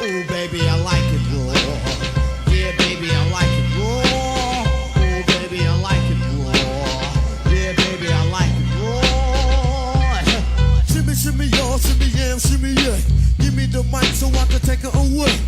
Ooh, baby, I like it raw. Yeah, baby, I like it raw. Ooh, baby, I like it raw. Yeah, baby, I like it raw. Shimmy, shimmy, y'all, shimmy, yam, shimmy, yeah. Give me the mic so I can take it away.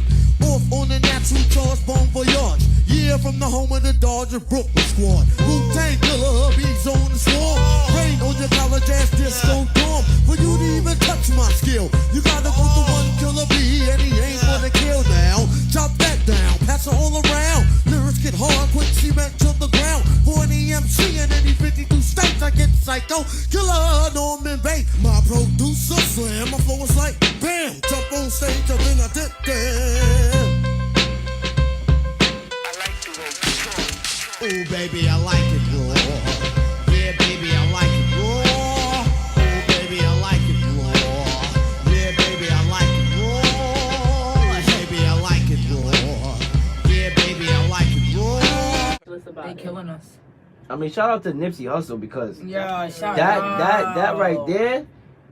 Off on the natural charge, bon voyage. Yeah, from the home of the Dodger Brooklyn squad. Wu-Tang Killer, bees on the swarm. Rain on your college ass disco dorm. For you to even touch my skill, you gotta go to one killer bee, and he ain't gonna kill now. Chop that down, pass it all around. Lyrics get hard, quick cement to the ground. For any MC in any 52 states, I get psycho. Killer Norman Bates, my producer slam. My flow is like bam, jump on stage and then I dip there. Ooh, baby, I like it raw. Yeah, baby, I like it raw. Ooh, baby, I like it raw. Yeah, baby, I like it raw. Baby, I like it raw. Yeah, baby, I like it raw. They killing us. I mean, shout out to Nipsey Hussle because that right there,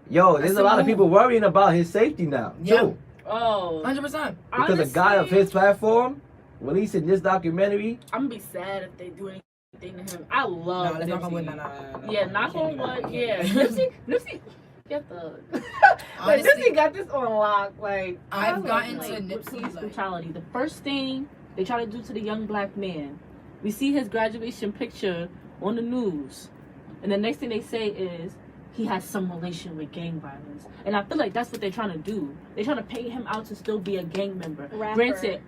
yo, there's a lot of people worrying about his safety now, too. Oh, 100%. Because a guy of his platform releasing this documentary. I'm gonna be sad if they do anything to him. I love Nipsey. No. Yeah, knock on wood. Yeah, Nipsey, get the. Like, Nipsey got this on lock. Like, I've gotten like, to Nipsey's brutality. The first thing they try to do to the young black man, we see his graduation picture on the news, and the next thing they say is he has some relation with gang violence, and I feel like that's what they're trying to do. They're trying to paint him out to still be a gang member. Rapper. Granted.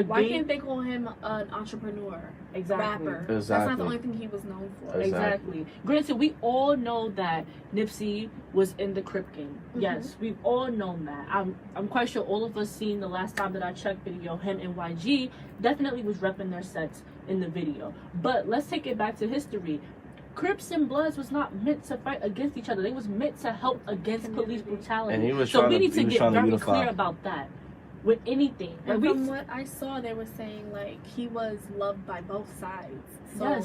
Why can't they call him an entrepreneur? Exactly. Rapper. Exactly. That's not the only thing he was known for. Exactly. Granted, we all know that Nipsey was in the Crip gang. Yes, we've all known that. I'm quite sure all of us seen the last time that I checked video, him and YG definitely was repping their sets in the video. But let's take it back to history. Crips and Bloods was not meant to fight against each other. They was meant to help against police brutality. And he was so we need to get very clear about that. With anything. And from what I saw, they were saying like he was loved by both sides. So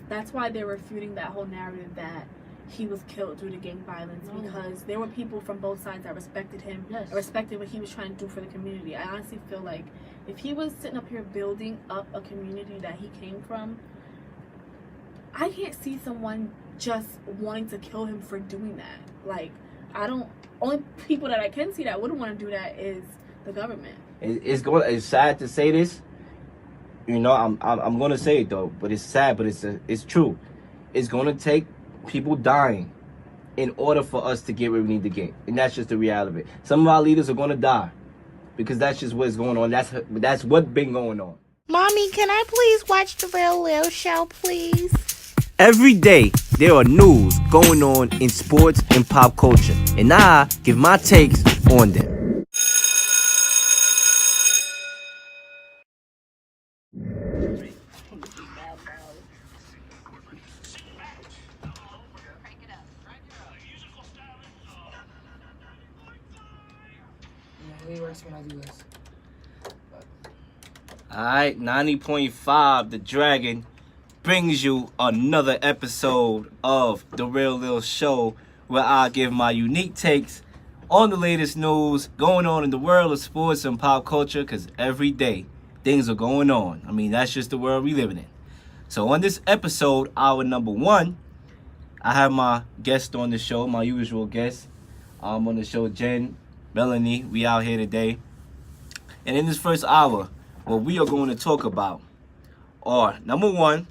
that's why they're refuting that whole narrative that he was killed due to gang violence, because there were people from both sides that respected him, respected what he was trying to do for the community. I honestly feel like if he was sitting up here building up a community that he came from, I can't see someone just wanting to kill him for doing that. Like, only people that I can see that wouldn't want to do that is the government. It's sad to say this, you know. I'm gonna say it though, but it's sad, but it's true. It's gonna take people dying in order for us to get where we need to get, and that's just the reality of it. Some of our leaders are gonna die because that's just what's going on. That's what's been going on. Mommy, can I please watch the Real Leel show, please? Every day there are news going on in sports and pop culture, and I give my takes on them. When I do this. Alright, 90.5 The Dragon brings you another episode of The Real Leel Show, where I give my unique takes on the latest news going on in the world of sports and pop culture, because every day things are going on. I mean, that's just the world we living in. So on this episode, hour number 1, I have my guest on the show, my usual guest. On the show, Jen, Melanie, we out here today. And in this first hour, what we are going to talk about are, number 1,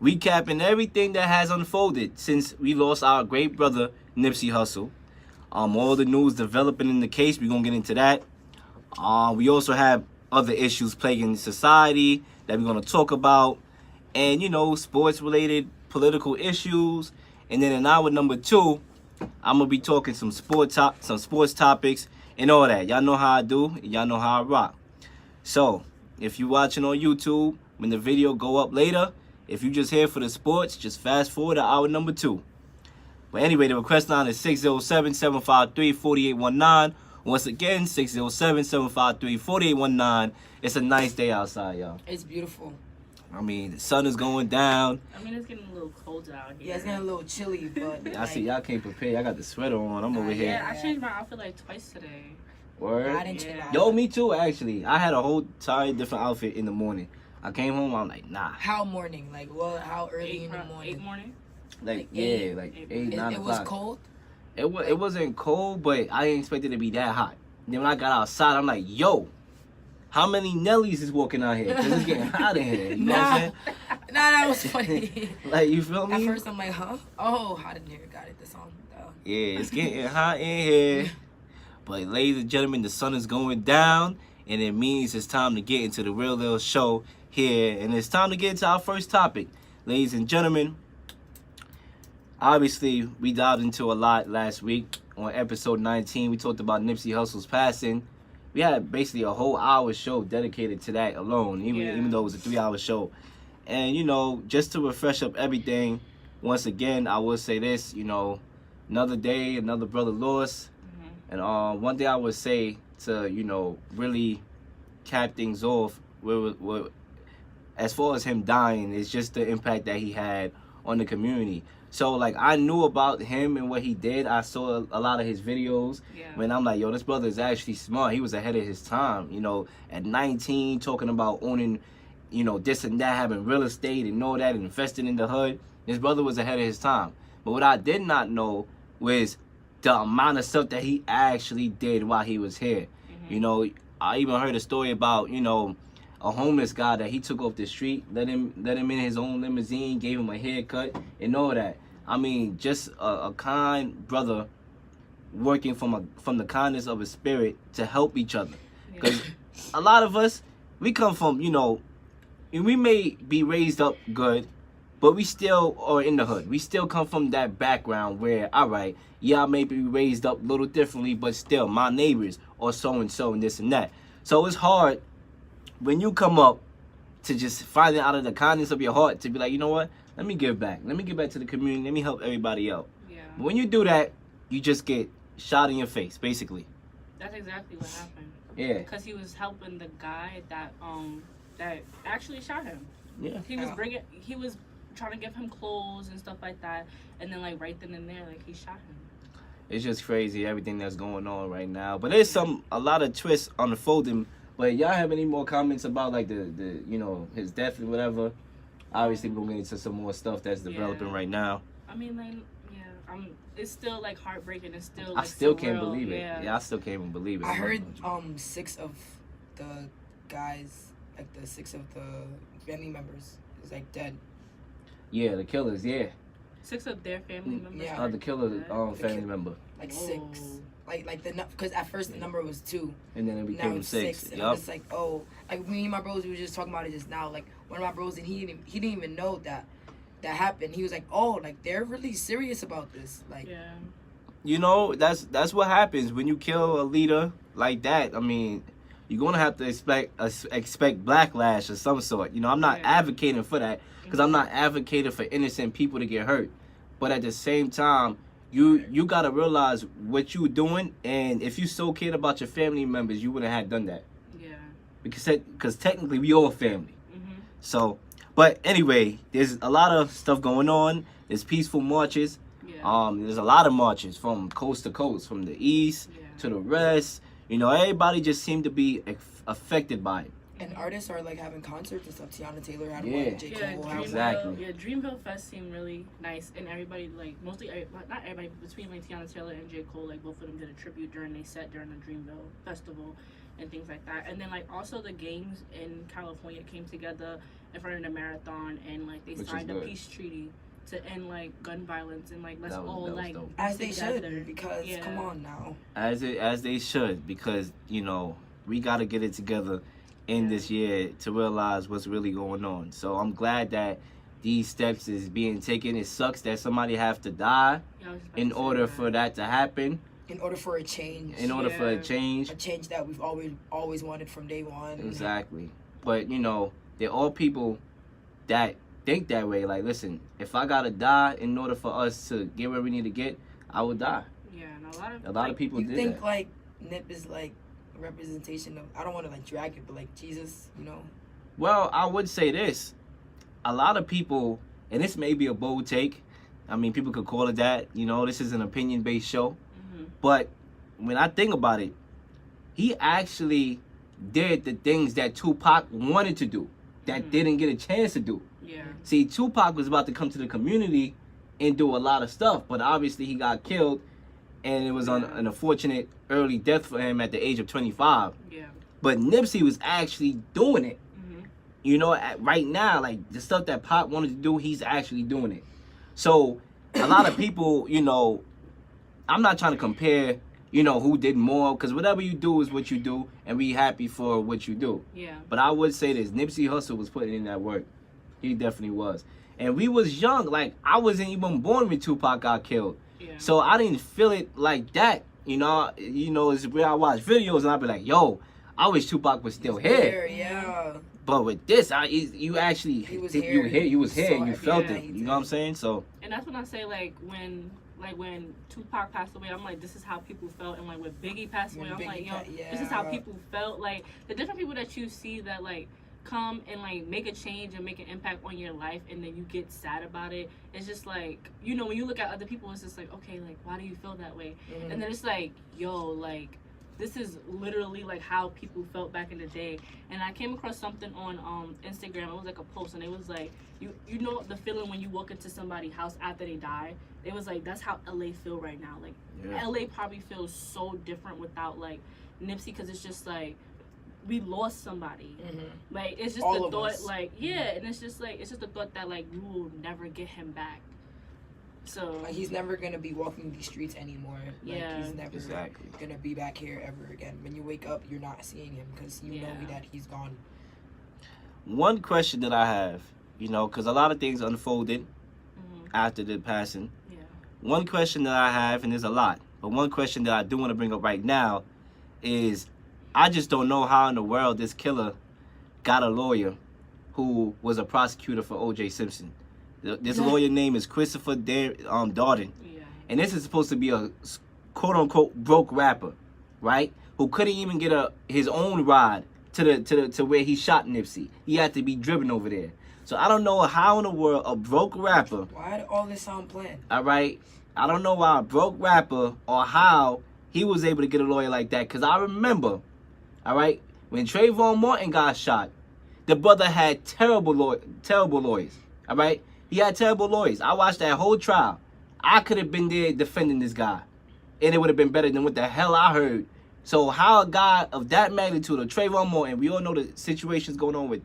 recapping everything that has unfolded since we lost our great brother, Nipsey Hussle. All the news developing in the case, we're going to get into that. We also have other issues plaguing society that we're going to talk about. And, you know, sports-related political issues. And then in hour number 2, I'm going to be talking some sports topics and all that. Y'all know how I do. Y'all know how I rock. So, if you're watching on YouTube, when the video go up later, if you're just here for the sports, just fast forward to hour number 2. But anyway, the request line is 607-753-4819. Once again, 607-753-4819. It's a nice day outside, y'all. It's beautiful. I mean, the sun is going down. I mean, it's getting a little cold out here. Yeah, it's getting a little chilly, but... I see y'all can't prepare. I got the sweater on. I'm over here. Yeah, I changed my outfit like twice today. Word. I didn't check Yeah. out. Yo, me too, actually. I had a whole entire different outfit in the morning. I came home, I'm like, nah. How morning? Like, what? How early in the morning? 8 morning. Like, eight. yeah, like 8, It 9 It o'clock. was cold. It wasn't cold, but I didn't expect it to be that hot. Then when I got outside, I'm like, yo, how many Nellies is walking out here? Because it's getting hot in here. You know what I'm saying? Nah, that was funny. Like, you feel me? At first, I'm like, huh? Oh, hot in here. Got it. The song. Yeah, it's getting hot in here. But ladies and gentlemen, the sun is going down, and it means it's time to get into the Real Leel Show here. And it's time to get into our first topic. Ladies and gentlemen, obviously, we dived into a lot last week on episode 19. We talked about Nipsey Hussle's passing. We had basically a whole hour show dedicated to that alone, even though it was a 3-hour show. And, you know, just to refresh up everything, once again, I will say this, you know, another day, another brother lost. And one thing I would say to, you know, really cap things off, as far as him dying, is just the impact that he had on the community. So, like, I knew about him and what he did. I saw a lot of his videos. Yeah. When I'm like, yo, this brother is actually smart. He was ahead of his time. You know, at 19, talking about owning, you know, this and that, having real estate and all that, and investing in the hood. His brother was ahead of his time. But what I did not know was the amount of stuff that he actually did while he was here. You know, I even heard a story about, you know, a homeless guy that he took off the street, let him in his own limousine, gave him a haircut and all that. I mean, just a kind brother working from the kindness of his spirit to help each other. Because a lot of us, we come from, you know, we may be raised up good, but we still are in the hood. We still come from that background where, all right, yeah, I may be raised up a little differently, but still, my neighbors are so-and-so and this and that. So it's hard when you come up to just find it out of the kindness of your heart to be like, you know what? Let me give back. Let me give back to the community. Let me help everybody out. Yeah. But when you do that, you just get shot in your face, basically. That's exactly what happened. Yeah. Because he was helping the guy that actually shot him. Yeah. He was trying to give him clothes and stuff like that, and then like right then and there, like he shot him. It's just crazy everything that's going on right now. But there's a lot of twists unfolding. But y'all have any more comments about like the you know, his death and whatever? Obviously we're gonna get into some more stuff that's developing right now. I mean, like, yeah, it's still like heartbreaking. It's still. I Like, still surreal. can't believe it. Yeah. Yeah, I still can't even believe it. I heard 6 of the guys, like the 6 of the family members, is like dead. Yeah, the killers. Yeah, 6 of their family members. Yeah. are the killer dead. family member, Like Whoa. 6. Like the because at first the number was 2. and then it Now became it's 6. 6. And Yup. it's like, oh, like me and my bros, we were just talking about it just now. Like one of my bros, and he didn't even know that happened. He was like, oh, like they're really serious about this. Like, Yeah. You know, that's what happens when you kill a leader like that. I mean, you're gonna have to expect backlash of some sort. You know, I'm not Yeah. advocating for that because I'm not advocating for innocent people to get hurt. But at the same time, you gotta realize what you're doing, and if you so cared about your family members, you wouldn't have done that. Yeah. Because technically we all family. Mhm. So, but anyway, there's a lot of stuff going on. There's peaceful marches. Yeah. There's a lot of marches from coast to coast, from the east Yeah. to the west. You know, everybody just seemed to be affected by it. and artists are like having concerts and stuff. Tiana Taylor had Yeah. one. J. Yeah, Cole had Dreamville, one. Exactly. Yeah, Dreamville Fest seemed really nice, and everybody like not everybody between like Tiana Taylor and J. Cole, like both of them did a tribute during they set during the Dreamville festival and things like that. And then like also the games in California came together in front of the marathon, and like they Which is signed a good. peace treaty to end like gun violence, and like let's That was all like dope. As they together. should, because Yeah. come on now. As they should, because you know we got to get it together in this year to realize what's really going on. So I'm glad that these steps is being taken. It sucks that somebody have to die Yeah, I was about in to say order for that to happen. In order for a change. In order for a Yeah. change. A change that we've always wanted from day one. Exactly. But you know, they're all people that think that way. Like, listen, if I gotta die in order for us to get where we need to get, I would die. Yeah, and a lot A lot like, of people You did think that. like Nip is like a representation of, I don't want to like drag it, but like Jesus, you know? Well, I would say this. A lot of people, and this may be a bold take. I mean, people could call it that. You know, this is an opinion-based show. Mhm. But when I think about it, he actually did the things that Tupac wanted to do, that didn't get a chance to do. Yeah. See, Tupac was about to come to the community and do a lot of stuff, but obviously he got killed, and it was on an unfortunate early death for him at the age of 25. Yeah. But Nipsey was actually doing it. Mm-hmm. You know, right now, like, the stuff that Pop wanted to do, he's actually doing it. So, a lot of people, you know, I'm not trying to compare, you know, who did more, because whatever you do is what you do, and be happy for what you do. Yeah. But I would say this, Nipsey Hussle was putting in that work. He definitely was. And we was young. Like, I wasn't even born when Tupac got killed. Yeah. So I didn't feel it like that. You know, it's where I watch videos and I be like, yo, I wish Tupac was still here. Yeah. But with this, you actually, He was you here. was here, So you felt yeah, it. he You did. know what I'm saying? So. And that's when I say, like when Tupac passed away, I'm like, this is how people felt. And like when Biggie passed away, When I'm like, Biggie yo, pa- this is how yeah. people felt. Like the different people that you see that like come and like make a change and make an impact on your life, and then you get sad about it. It's just like, you know, when you look at other people, it's just like, okay, like why do you feel that way? Mhm. And then it's like, yo, like this is literally like how people felt back in the day. And I came across something on Instagram. It was like a post, and it was like, you know the feeling when you walk into somebody's house after they die. It was like, that's how LA feel right now. Like Yeah. LA probably feels so different without like Nipsey, because it's just like we lost somebody. Mhm. Like it's just All the of thought, us. like yeah, and it's just the thought that like you will never get him back. So Like, he's never gonna be walking these streets anymore. Like, Yeah. he's never Exactly. gonna be back here ever again. When you wake up, you're not seeing him because you know Yeah. that he's gone. One question that I have, you know, because a lot of things unfolded mhm, after the passing. yeah, One question that I have, and there's a lot, but one question that I do want to bring up right now is I just don't know how in the world this killer got a lawyer who was a prosecutor for O.J. Simpson. This lawyer name is Christopher Darden. yeah, And this is supposed to be a quote-unquote broke rapper, right? Who couldn't even get his own ride to where he shot Nipsey. He had to be driven over there. So I don't know how in the world a broke rapper, Why did all this sound planned? all right? I don't know why a broke rapper or how he was able to get a lawyer like that. Because I remember, all right, when Trayvon Martin got shot, the brother had terrible lawyers, all right? He had terrible lawyers. I watched that whole trial. I could have been there defending this guy, and it would have been better than what the hell I heard. So how a guy of that magnitude, of Trayvon Martin, we all know the situations going on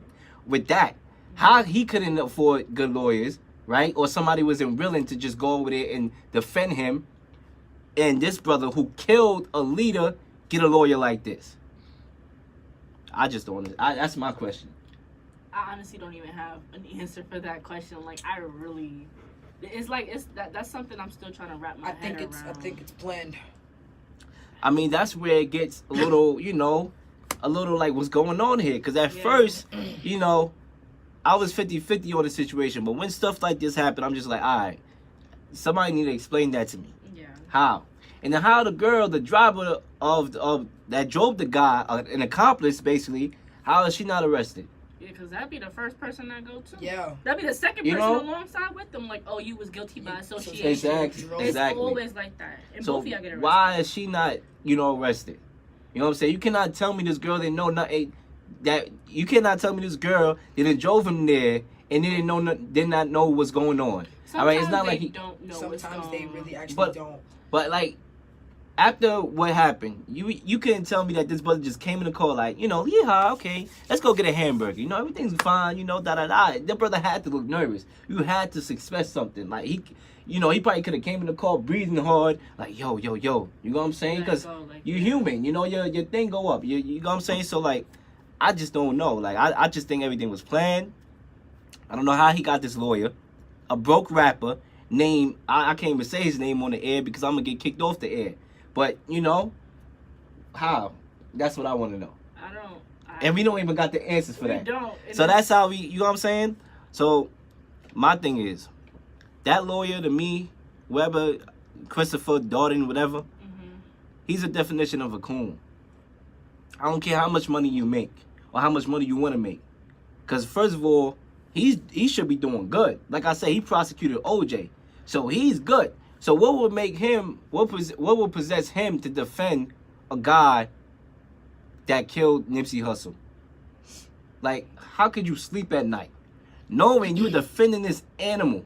with that, how he couldn't afford good lawyers, right? Or somebody wasn't willing to just go over there and defend him, and this brother who killed a leader get a lawyer like this. I just don't. That's my question. I honestly don't even have an answer for that question. Like I really, it's like that's something I'm still trying to wrap my I head think around. it's planned. I mean, that's where it gets a little, you know, a little like what's going on here. Because at Yeah. first, you know, I was 50-50 on the situation. But when stuff like this happen, I'm just like, all right, somebody need to explain that to me. Yeah. How? And then how the girl, the driver of that drove the guy, an accomplice basically, how is she not arrested? Yeah, because that'd be the first person I go to. Yeah. That'd be the second You person know? alongside with them. Like, oh, you was guilty by Yeah, association. Exactly. It's It's Exactly. always like that. And So both of y'all get arrested. why is she not, you know, arrested? You know what I'm saying? You cannot tell me this girl didn't know nothing. That you cannot tell me this girl didn't drove him there and did not know what's going on. Sometimes All right, it's not they like he. don't know what's Sometimes going they on. really actually But- don't. But like, after what happened, you couldn't tell me that this brother just came in the car like, you know, yeah, okay, let's go get a hamburger. You know, everything's fine. You know, da da da. The brother had to look nervous. You had to suspect something. Like he probably could have came in the car breathing hard, like yo. You know what I'm saying? Let Because go, like, you're yeah. human. You know, your thing go up. You know what I'm saying? So like, I just don't know. Like I just think everything was planned. I don't know how he got this lawyer, a broke rapper named I can't even say his name on the air because I'm gonna get kicked off the air. But you know, how? That's what I want to know. I don't. And we don't even got the answers for we that. don't. And So it's- that's how you know what I'm saying? So my thing is, that lawyer to me, Weber, Christopher Darden, whatever, Mhm. he's a definition of a coon. I don't care how much money you make or how much money you want to make. Because first of all, he should be doing good. Like I said, he prosecuted OJ. So he's good. So what would make him, what will possess him to defend a guy that killed Nipsey Hussle. Like, how could you sleep at night knowing you're defending this animal?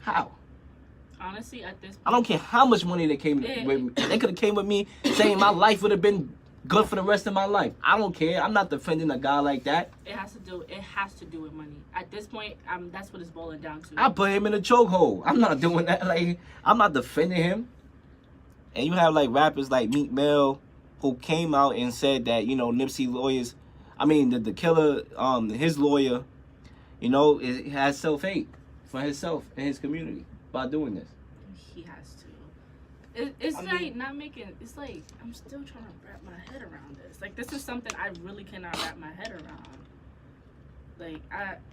How? Honestly, at this point, I don't care how much money they came with me. They could have came with me saying my life would have been good for the rest of my life. I don't care. I'm not defending a guy like that. It has to do with money. At this point, that's what it's boiling down to. I put him in a chokehold. I'm not doing that. Like, I'm not defending him. And you have like rappers like Meek Mill who came out and said that, you know, Nipsey lawyers, I mean the killer, his lawyer, you know, has self-hate for himself and his community by doing this. He has to. It's not making. It's like I'm still trying to wrap my head around this. Like, this is something I really cannot wrap my head around. Like,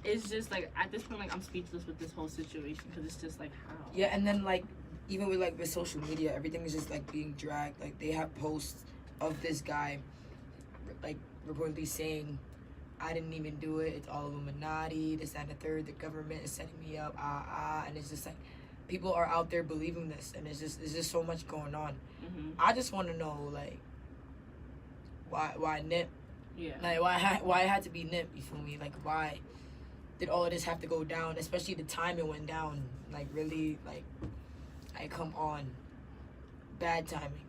it's just like at this point, like I'm speechless with this whole situation because it's just like how. Yeah, and then like even with social media, everything is just like being dragged. Like they have posts of this guy, like reportedly saying, "I didn't even do it. It's all Illuminati. This and the third. The government is setting me up. And it's just like people are out there believing this, and it's just so much going on. Mm-hmm. I just want to know like why Nip. Yeah. Like why it had to be Nip, you feel me? Like why did all of this have to go down? Especially the time it went down. Like really, like come on. Bad timing.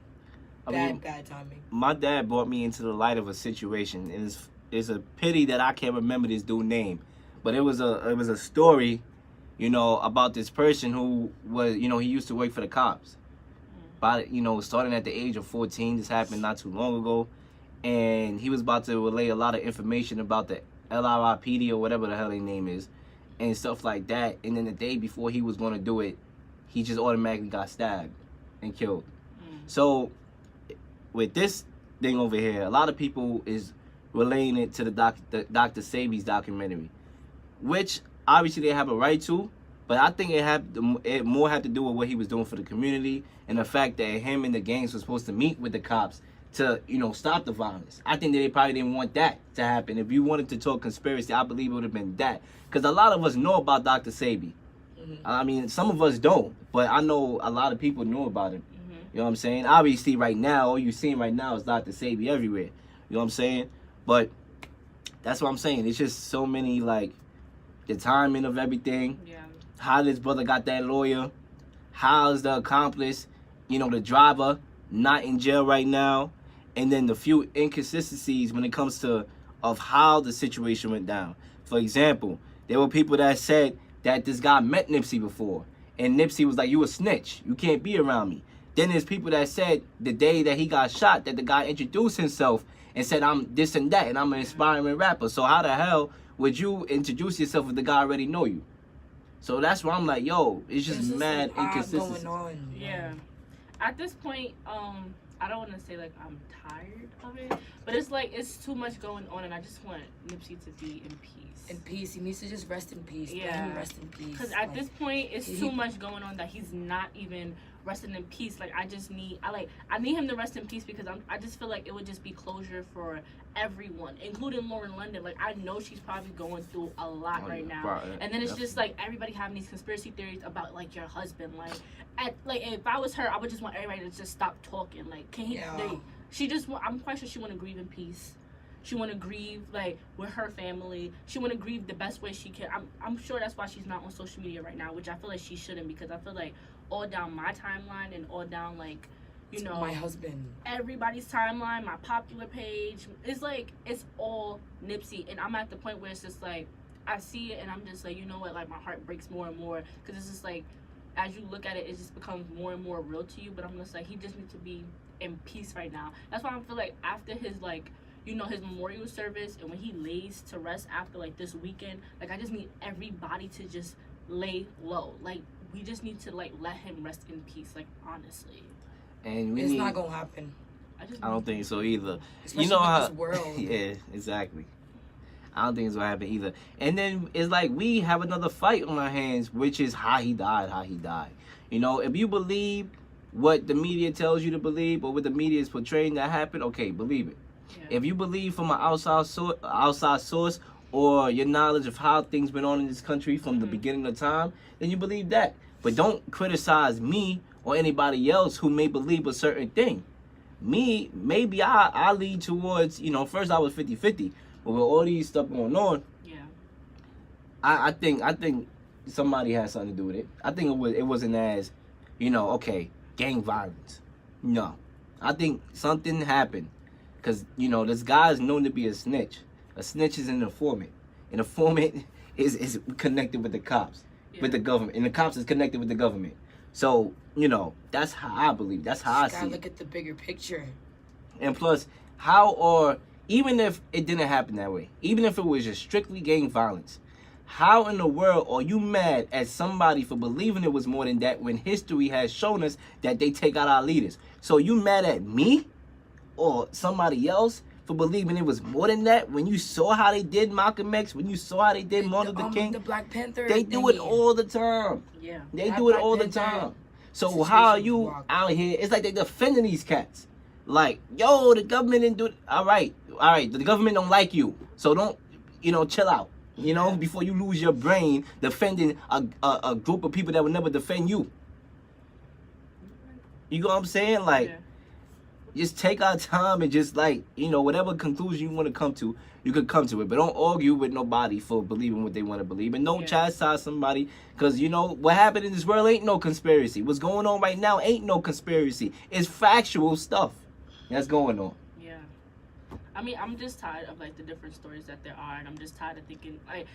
Bad timing. My dad brought me into the light of a situation, and it's a pity that I can't remember this dude's name, but it was a story, you know, about this person who was, you know, he used to work for the cops. But, you know, starting at the age of 14, this happened not too long ago. And he was about to relay a lot of information about the LRIPD or whatever the hell their name is and stuff like that. And then the day before he was going to do it, he just automatically got stabbed and killed. So with this thing over here, a lot of people is relaying it to the Dr. Sebi's documentary, which obviously they have a right to. But I think it more had to do with what he was doing for the community and the fact that him and the gangs were supposed to meet with the cops to, you know, stop the violence. I think that they probably didn't want that to happen. If you wanted to talk conspiracy, I believe it would have been that. Because a lot of us know about Dr. Sebi. Mm-hmm. I mean, some of us don't, but I know a lot of people know about him. Mm-hmm. You know what I'm saying? Obviously, right now, all you're seeing right now is Dr. Sebi everywhere. You know what I'm saying? But that's what I'm saying. It's just so many, like, the timing of everything. Yeah. How this brother got that lawyer. How's the accomplice, you know, the driver, not in jail right now. And then the few inconsistencies when it comes to of how the situation went down. For example, there were people that said that this guy met Nipsey before. And Nipsey was like, you a snitch. You can't be around me. Then there's people that said the day that he got shot that the guy introduced himself and said, I'm this and that, and I'm an inspiring rapper. So how the hell would you introduce yourself if the guy already know you? So that's why I'm like, yo, it's just mad inconsistency. Going on. Yeah. At this point, I don't want to say like I'm tired of it, but it's like it's too much going on, and I just want Nipsey to be in peace. In peace, he needs to just rest in peace. Yeah, let him rest in peace. Because at this point, it's too much going on that he's not even resting in peace. Like I need him to rest in peace because I just feel like it would just be closure for everyone, including Lauren London. Like I know she's probably going through a lot right now, and then it's just like everybody having these conspiracy theories about like your husband. Like if I was her, I would just want everybody to just stop talking. Like can he? Yeah. I'm quite sure she want to grieve in peace. She want to grieve like with her family. She want to grieve the best way she can. I'm sure that's why she's not on social media right now, which I feel like she shouldn't, because I feel like all down my timeline and all down like, you know, my husband, everybody's timeline, my popular page, it's like it's all Nipsey, and I'm at the point where it's just like I see it and I'm just like, you know what, like my heart breaks more and more because it's just like as you look at it, it just becomes more and more real to you. But I'm just like, he just needs to be in peace right now. That's why I feel like after his like, you know, his memorial service and when he lays to rest after like this weekend, like I just need everybody to just lay low. Like we just need to like let him rest in peace, like honestly. And it's not gonna happen. I don't think so either. Especially you know how this world. Yeah, exactly. I don't think it's gonna happen either. And then it's like we have another fight on our hands, which is how he died. You know, if you believe what the media tells you to believe or what the media is portraying that happened, okay, believe it. Yeah. If you believe from an outside source or your knowledge of how things been on in this country from the beginning of time, then you believe that. But don't criticize me or anybody else who may believe a certain thing. me, maybe I lead towards, you know, first I was 50-50, but with all these stuff going on, Yeah. I think somebody had something to do with it. I think it wasn't as, you know, okay, gang violence. No, I think something happened, cause you know this guy is known to be a snitch. A snitch is an informant. An informant is connected with the cops, with the government, and the cops is connected with the government. So you know that's how I believe. That's how I see it. Look at the bigger picture. And plus, even if it didn't happen that way, even if it was just strictly gang violence, how in the world are you mad at somebody for believing it was more than that when history has shown us that they take out our leaders? So you mad at me or somebody else for believing it was more than that when you saw how they did Malcolm X, when you saw how they did Martin Luther King? The Black Panther. They do it all the time. Yeah. They do it all the time. So how are you out here? It's like they defending these cats. Like, yo, the government didn't do it. All right. The government don't like you. So don't, chill out. Before you lose your brain defending a group of people that would never defend you. You know what I'm saying? Like, just take our time and just whatever conclusion you want to come to, you could come to it. But don't argue with nobody for believing what they want to believe. And don't chastise somebody because, what happened in this world ain't no conspiracy. What's going on right now ain't no conspiracy. It's factual stuff that's going on. Yeah. I mean, I'm just tired of, the different stories that there are. And I'm just tired of thinking, I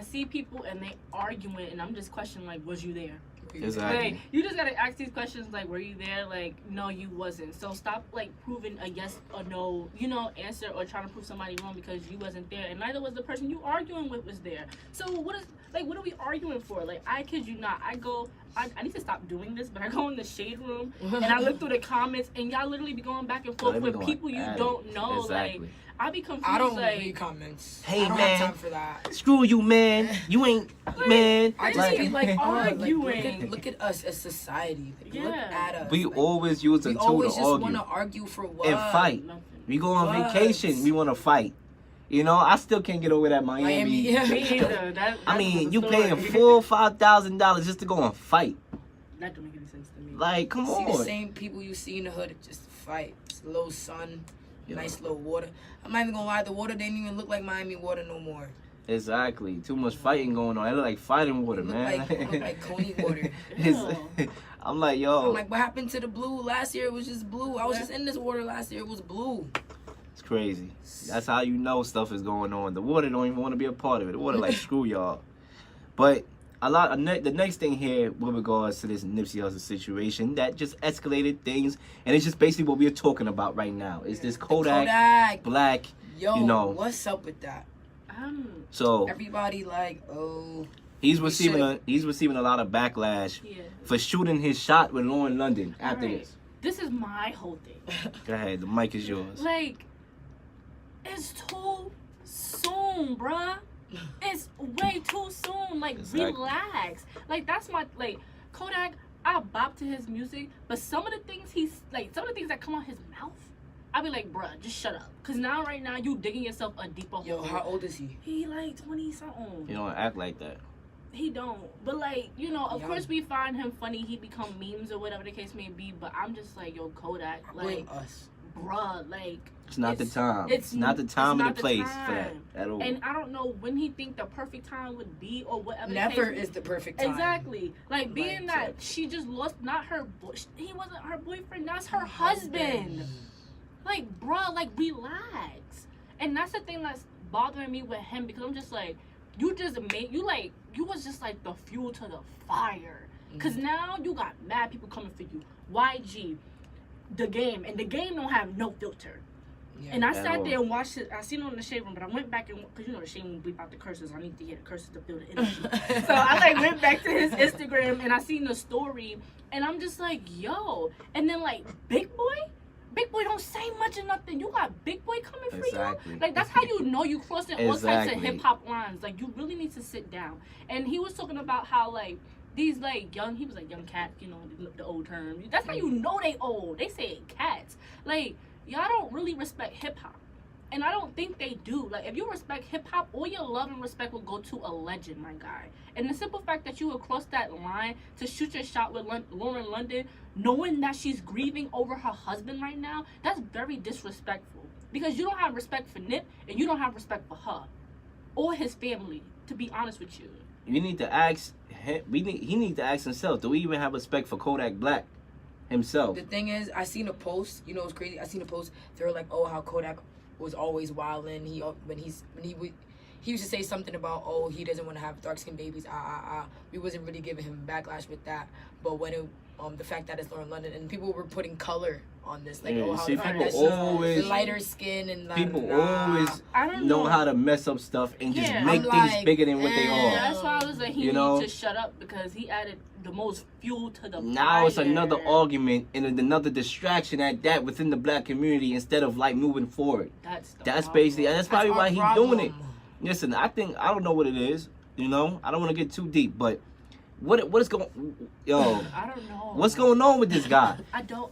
see people and they arguing and I'm just questioning, was you there? Exactly. You just gotta ask these questions were you there? No, you wasn't. So stop proving a yes or no, answer or trying to prove somebody wrong because you wasn't there and neither was the person you arguing with was there. So what are we arguing for? I kid you not. I need to stop doing this, but I go in the shade room and I look through the comments and y'all literally be going back and forth with people you don't know. Exactly. I be confused. I don't read comments. Hey, I don't man, have time for that. Screw you, man. You ain't, man. I just be arguing. Look at us as society. Look at us. We always use a tool to argue. We always just want to argue for what? And fight. We go on vacation. We want to fight. I still can't get over that Miami. Yeah. Me either. I mean, you paying $4,000-$5,000 just to go and fight. That don't make any sense to me. Come see on. The same people you see in the hood just fight. It's a little sun, nice little water. I'm not even gonna lie, the water didn't even look like Miami water no more. Exactly. Too much fighting going on. It look like fighting water, man. It look like Coney water. I'm like, yo. What happened to the blue? Last year it was just blue. I was just in this water last year. It was blue. It's crazy. That's how you know stuff is going on. The water don't even want to be a part of it. The water screw y'all. But the next thing here with regards to this Nipsey Hussle situation that just escalated things, and it's just basically what we're talking about right now. Is this Kodak Black? Yo, what's up with that? So everybody he's receiving a lot of backlash for shooting his shot with Lauren London after this. This is my whole thing. Go ahead, the mic is yours. It's too soon, bruh. It's way too soon. Exactly. Relax. That's my Kodak. I bop to his music, but some of the things some of the things that come out his mouth, I be like, bruh, just shut up. Cause right now you digging yourself a deeper hole. Yo, how old is he? He 20 something. You don't act like that. He don't. But of course we find him funny. He become memes or whatever the case may be. But I'm just yo, Kodak, blame us, bruh, it's not the time. It's not the time or the place for that at all. And I don't know when he think the perfect time would be or whatever. Never is the perfect time. Exactly. Being that she just lost not her he wasn't her boyfriend. That's her husband. Bruh, relax. And that's the thing that's bothering me with him because I'm just you just made you was just the fuel to the fire. Cause now you got mad people coming for you. YG, the game, and the game don't have no filter. Yeah, and I sat there and watched it. I seen it on the shade room, but I went back and because the shade room bleep out the curses. I need to hear the curses to build the energy. So I went back to his Instagram and I seen the story, and I'm just yo. And then Big Boy don't say much or nothing. You got Big Boy coming for you. That's how you know you crossing all types of hip hop lines. You really need to sit down. And he was talking about how these young, he was young cats, the old term. That's how you know they old. They say cats. Y'all don't really respect hip hop. And I don't think they do. Like, if you respect hip hop, all your love and respect will go to a legend, my guy. And the simple fact that you would cross that line to shoot your shot with Lauren London, knowing that she's grieving over her husband right now, that's very disrespectful. Because you don't have respect for Nip, and you don't have respect for her or his family. To be honest with you, you need to ask him. He needs to ask himself. Do we even have respect for Kodak Black himself? The thing is, I seen a post. You know, it's crazy. I seen a post. They were like, "Oh, how Kodak was always wildin'. He used to say something about, oh, he doesn't want to have dark skinned babies. We wasn't really giving him backlash with that. But when it, the fact that it's Lauren London and people were putting color on this, like, Yeah, oh, how see, the fact people that always- she's lighter skin and People always I don't know know how to mess up stuff and just Yeah. make I'm things like, bigger than what they eh. are. That's why I was like, he You know? needs to shut up because he added the most fuel to the Now it's fire. another argument and another distraction at that within the black community instead of like moving forward. That's the That's problem. basically that's probably our why he's problem. doing it. Listen, I don't know what it is. You know, I don't want to get too deep, but what is going? Yo, I don't know. what's going on with this guy? I don't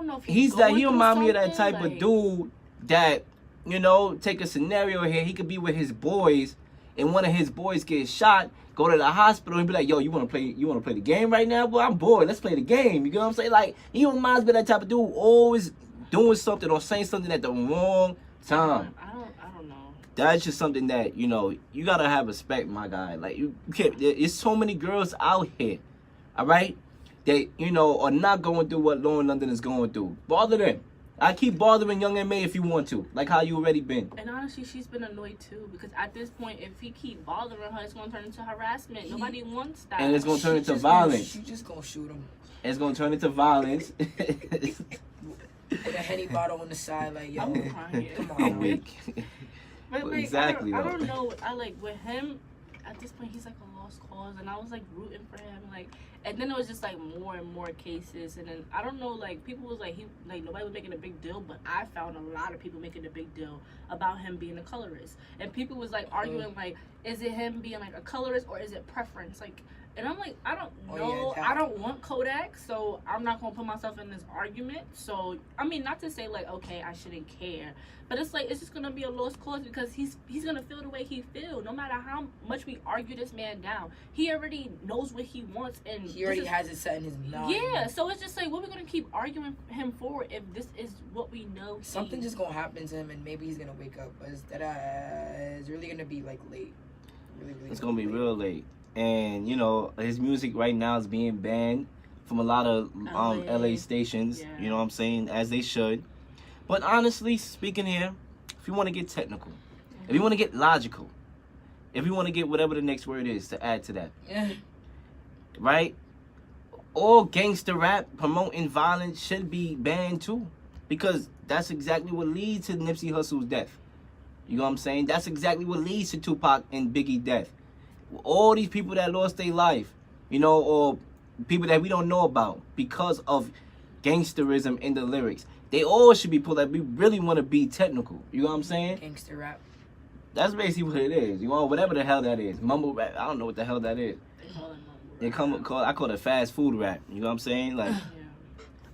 know if He's that. He going remind through me of that something, type like, of dude that, you know, take a scenario here. He could be with his boys, and one of his boys gets shot. Go to the hospital and be like, "Yo, you want to play the game right now? Boy, I'm bored. Let's play the game." You know what I'm saying? Like, he reminds me of that type of dude, always doing something or saying something at the wrong time. I don't know. That's just something that, you know, you gotta have respect, my guy. Like, you can't. There's so many girls out here, all right, that, you know, are not going through what Lauren London is going through. Bother them. I keep bothering Young M.A. if you want to, like how you already been. And honestly, she's been annoyed too because at this point, if he keep bothering her, it's gonna turn into harassment. Nobody wants that. And it's gonna turn into She violence. just gonna shoot him It's gonna turn into violence. with a Henny bottle on the side, like, yo, I'm crying. come I'm on. weak. But like, Exactly, I though. don't know. I like with him. At this point, he's like a lost cause, and I was like rooting for him. Like, and then it was just like more and more cases, and then I don't know. Like, people was like nobody was making a big deal, but I found a lot of people making a big deal about him being a colorist, and people was like arguing like, is it him being like a colorist or is it preference? Like, and I'm like, I don't Oh, know. yeah, I don't want Kodak, so I'm not gonna put myself in this argument. So I mean, not to say like, okay, I shouldn't care, but it's like it's just gonna be a lost cause because he's gonna feel the way he feel. No matter how much we argue this man down, he already knows what he wants, and He already has it set in his mind. yeah. So it's just like, what are we gonna keep arguing him for if this is what we know? Something just gonna happen to him, and maybe he's gonna wake up. But it's really gonna be like late. Really, It's gonna be real late. And, you know, his music right now is being banned from a lot of LA stations, Yeah. you know what I'm saying, as they should. But honestly, speaking here, if you want to get technical, if you want to get logical, if you want to get whatever the next word is to add to that, Yeah. right? All gangster rap promoting violence should be banned too, because that's exactly what leads to Nipsey Hussle's death. You know what I'm saying? That's exactly what leads to Tupac and Biggie's death. All these people that lost their life, you know, or people that we don't know about because of gangsterism in the lyrics, they all should be pulled up. We really want to be technical. You know what I'm saying? Gangster rap. That's basically what it is. You know, whatever the hell that is. Mumble rap. I don't know what the hell that is. They call it I call it fast food rap. You know what I'm saying? Like, Yeah.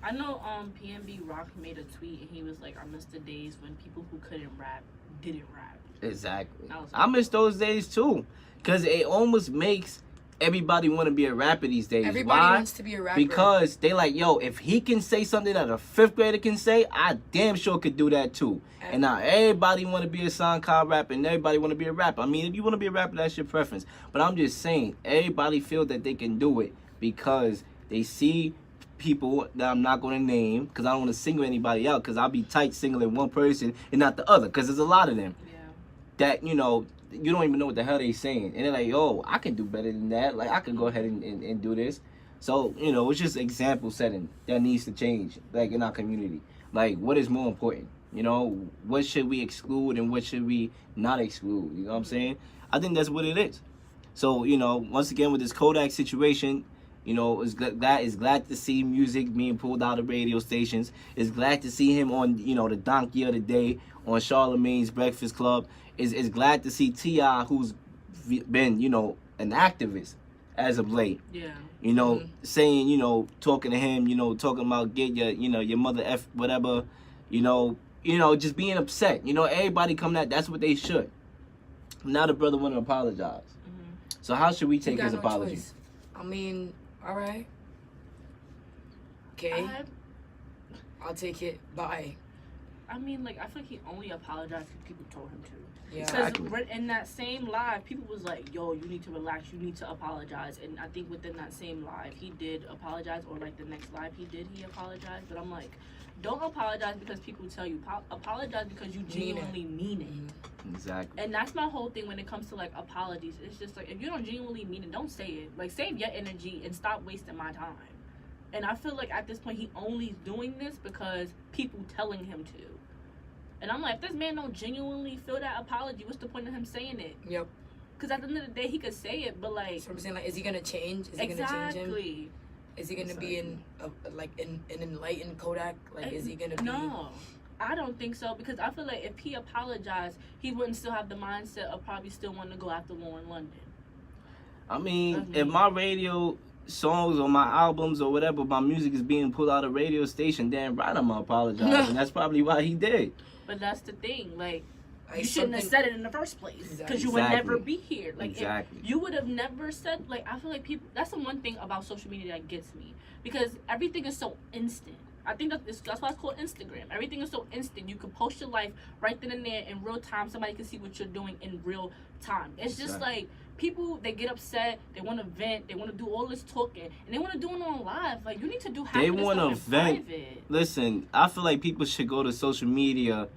I know PNB Rock made a tweet and he was like, I miss the days when people who couldn't rap didn't rap. exactly. That was I miss those days too, because it almost makes everybody want to be a rapper these days. Everybody Why? wants to be a rapper. Because they like, yo, if he can say something that a fifth grader can say, I damn sure could do that too. And now everybody want to be a SoundCloud rapper and everybody want to be a rapper. I mean, if you want to be a rapper, that's your preference. But I'm just saying, everybody feel that they can do it because they see people that I'm not going to name, because I don't want to single anybody out, because I'll be tight singling one person and not the other, because there's a lot of them Yeah. that, you know, you don't even know what the hell they saying. And they're like, yo, I can do better than that. Like, I can go ahead and do this. So, you know, it's just example setting that needs to change, like, in our community. Like, what is more important? You know, what should we exclude and what should we not exclude? You know what I'm saying? I think that's what it is. So, you know, once again, with this Kodak situation, you know, is glad to see music being pulled out of radio stations. Is glad to see him on, you know, the Donkey of the Day on Charlemagne's Breakfast Club. Is glad to see T.I., who's been, you know, an activist as of late. Yeah. You know, saying, you know, talking to him, you know, talking about get your, you know, your mother F whatever, you know, just being upset. Everybody coming at, that's what they should. Now the brother want to apologize. So how should we You take got his no apology? choice. I mean, all right. Okay, I'll take it. Bye. I mean, like, I feel like he only apologized because people told him to. Yeah. Because Exactly. in that same live, people was like, yo, you need to relax, you need to apologize. And I think within that same live, he did apologize, or like the next live he apologized. But I'm like, don't apologize because people tell you. Apologize because you genuinely mean it. Exactly. And that's my whole thing when it comes to like apologies. It's just like, if you don't genuinely mean it, don't say it. Like, save your energy and stop wasting my time. And I feel like at this point, he only doing this because people telling him to. And I'm like, if this man don't genuinely feel that apology, what's the point of him saying it? Yep. Because at the end of the day, he could say it, but like, So I'm saying, like, is he gonna change? Is he gonna change him? exactly. Is he gonna be in an enlightened Kodak? Like, is he gonna be? No, I don't think so, because I feel like if he apologized, he wouldn't still have the mindset of probably still wanting to go after Lauren London. I mean, That's if me. my radio songs or my albums or whatever, my music is being pulled out of radio station, damn right I'm gonna apologize. And that's probably why he did. But that's the thing, like, Like, you shouldn't have something- said it in the first place, because Exactly. you would never Exactly. be here. Like, Exactly. if you would have never said, like, I feel like people, that's the one thing about social media that gets me, because everything is so instant. I think that's why it's called Instagram. Everything is so instant. You can post your life right then and there in real time. Somebody can see what you're doing in real time. It's just Exactly. like, people, they get upset, they want to vent, they want to do all this talking, and they want to do it on live. Like, you need to do half They of this want stuff to in vent. private. Listen, I feel like people should go to social media.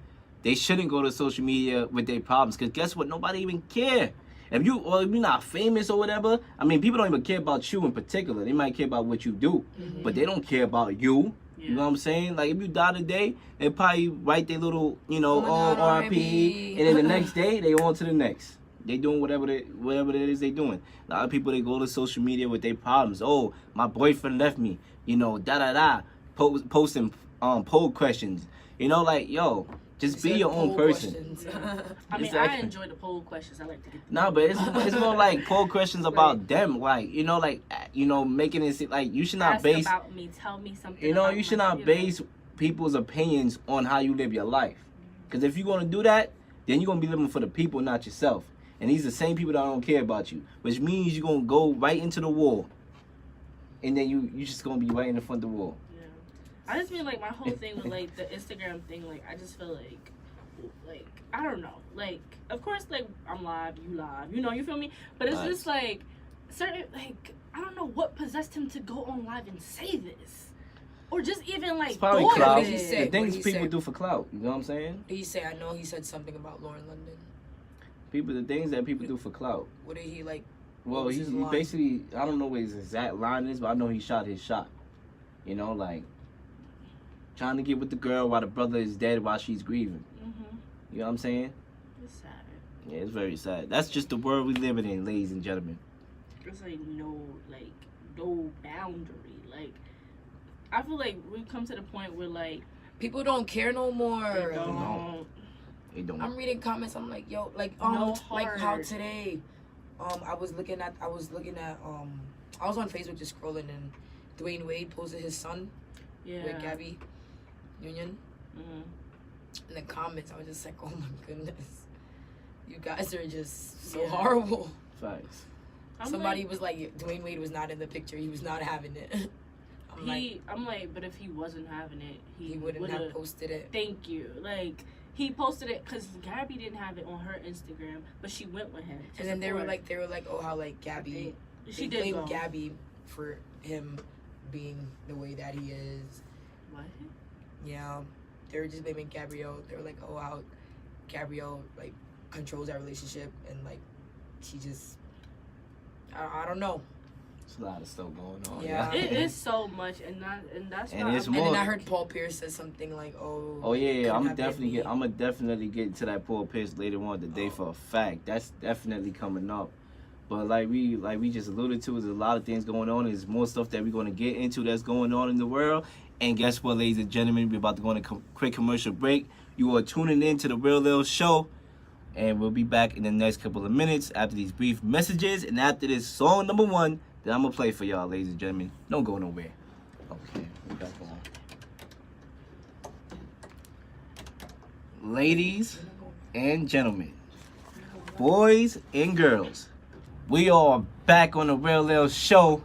They shouldn't go to social media with their problems, because guess what? Nobody even care. If you're not famous or whatever, I mean, people don't even care about you in particular. They might care about what you do, but they don't care about you. Yeah. You know what I'm saying? Like, if you die today, they probably write their little, my God, R.I.P. R.I.P. And then the next day, they on to the next. They doing whatever it is they doing. A lot of people, they go to social media with their problems. Oh, my boyfriend left me. Posting poll questions. Like, yo, just be Said your own poll person. questions. I mean, Exactly. I enjoy the poll questions. I like to get Nah, but it's more like poll questions about them. Like, making it seem like you should not ask base. about me, tell me something. You about should myself, not base people's opinions on how you live your life. Because if you're going to do that, then you're going to be living for the people, not yourself. And these are the same people that don't care about you. Which means you're going to go right into the wall. And then you just going to be right in the front of the wall. Yeah. I just mean, like, my whole thing with, like, the Instagram thing, like, I just feel like, I don't know. Like, of course, like, I'm live, you live. You feel me? But it's Right. just, like, certain, like, I don't know what possessed him to go on live and say this. Or just even, like, It's probably doing clout. What did he this. say? The things What did he people say? do for clout. You know what I'm saying? What did he say? I know he said something about Lauren London. The things that people do for clout. What did he like? Well, was he his line? basically, I don't know what his exact line is, but I know he shot his shot. Like, trying to get with the girl while the brother is dead while she's grieving. Mm-hmm. You know what I'm saying? It's sad. Yeah, it's very sad. That's just the world we living in, ladies and gentlemen. There's, like, no boundary. Like, I feel like we've come to the point where, like, People don't care no more. they don't. They don't. I'm reading comments. I'm like, yo, like, No like how heart. today, I was looking at, I was on Facebook just scrolling, and Dwayne Wade posted his son Yeah. with Gabby Union. Mm-hmm. In the comments, I was just like, oh my goodness, you guys are just so Yeah. horrible. Facts. Somebody was like, Dwayne Wade was not in the picture. He was not having it. I'm like, but if he wasn't having it, he wouldn't have posted it. Thank you. Like, he posted it because Gabby didn't have it on her Instagram, but she went with him. to And then they were support. like, oh, how like Gabby. She they did blamed go. Gabby for him being the way that he is. What? Yeah, they were just blaming Gabrielle. They were like, oh, how Gabrielle like controls our relationship, and like she just, I don't know. There's a lot of stuff going on. Yeah. It is so much, and that's And why it's I'm- more- And then I heard Paul Pierce said something like, oh. Oh yeah, couldn't I'm have been me. gonna definitely get to that Paul Pierce later on today for a fact. That's definitely coming up. But like we just alluded to, there's a lot of things going on. There's more stuff that we're gonna get into that's going on in the world. And guess what, ladies and gentlemen, we're about to go on a quick commercial break. You are tuning in to the Real Leel Show, and we'll be back in the next couple of minutes after these brief messages and after this song number 1 that I'm gonna play for y'all, ladies and gentlemen. Don't go nowhere. Okay, we're back on. Ladies and gentlemen, boys and girls, we are back on the Real Leel Show.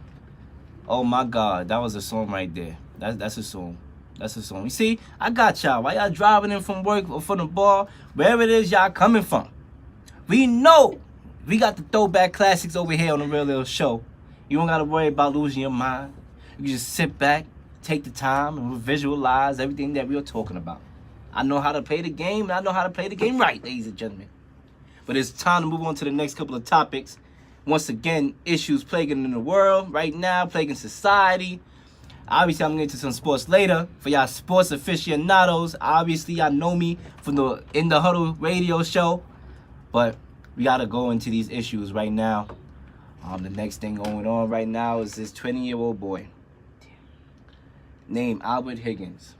Oh my God, that was a song right there. That's a song. That's a song. You see, I got y'all. While y'all driving in from work or from the bar, wherever it is y'all coming from, we know we got the throwback classics over here on the Real Leel Show. You don't gotta worry about losing your mind. You can just sit back, take the time, and visualize everything that we are talking about. I know how to play the game, and I know how to play the game right, ladies and gentlemen. But it's time to move on to the next couple of topics. Once again, issues plaguing in the world right now, plaguing society. Obviously, I'm going to get to some sports later. For y'all sports aficionados, obviously, y'all know me from the In the Huddle radio show. But we got to go into these issues right now. The next thing going on right now is this 20-year-old boy named Albert Higgins,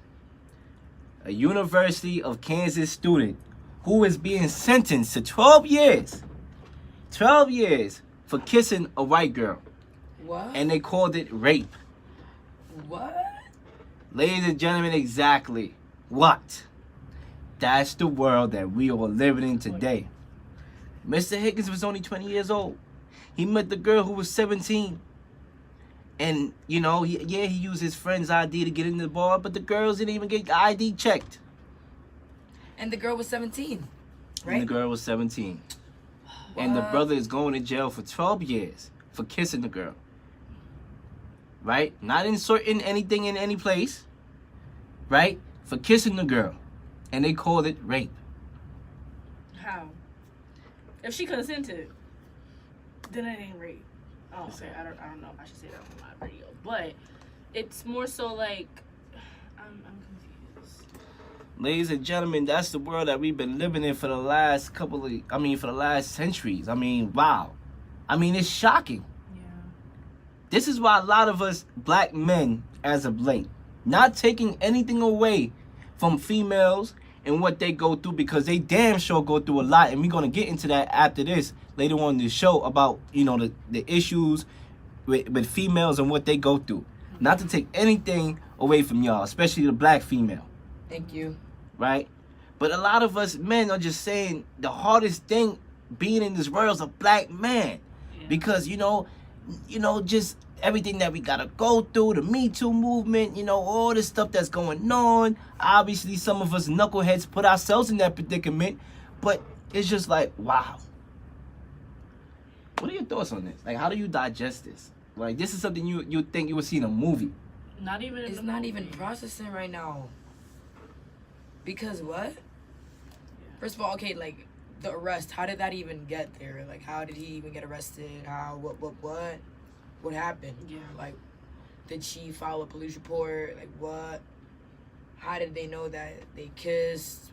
a University of Kansas student who is being sentenced to 12 years. 12 years for kissing a white girl. What? And they called it rape. What? Ladies and gentlemen, exactly what? That's the world that we are living in today. Mr. Higgins was only 20 years old. He met the girl who was 17. And, you know, he used his friend's ID to get in the bar, but the girls didn't even get ID checked. And the girl was 17, right? And the girl was 17. And the brother is going to jail for 12 years for kissing the girl. Right? Not inserting anything in any place. Right? For kissing the girl. And they called it rape. How? If she consented, then it ain't rape. Oh, okay. I don't know if I should say that on my video, but it's more so like I'm confused. Ladies and gentlemen, that's the world that we've been living in for the last for the last centuries. Wow. It's shocking. Yeah. This is why a lot of us black men, as of late, not taking anything away from females and what they go through, because they damn sure go through a lot, and we're going to get into that after this later on in the show about, the issues with females and what they go through. Not to take anything away from y'all, especially the black female. Thank you. Right? But a lot of us men are just saying the hardest thing being in this world is a black man. Yeah. Because, just everything that we gotta go through, the Me Too movement, all this stuff that's going on. Obviously, some of us knuckleheads put ourselves in that predicament, but it's just like, wow. What are your thoughts on this? Like, how do you digest this? Like, this is something you think you would see in a movie. Not even. It's not even processing right now. Because what? First of all, okay, like the arrest. How did that even get there? Like, how did he even get arrested? How? What happened? Yeah. Like, did she file a police report? Like, what? How did they know that they kissed?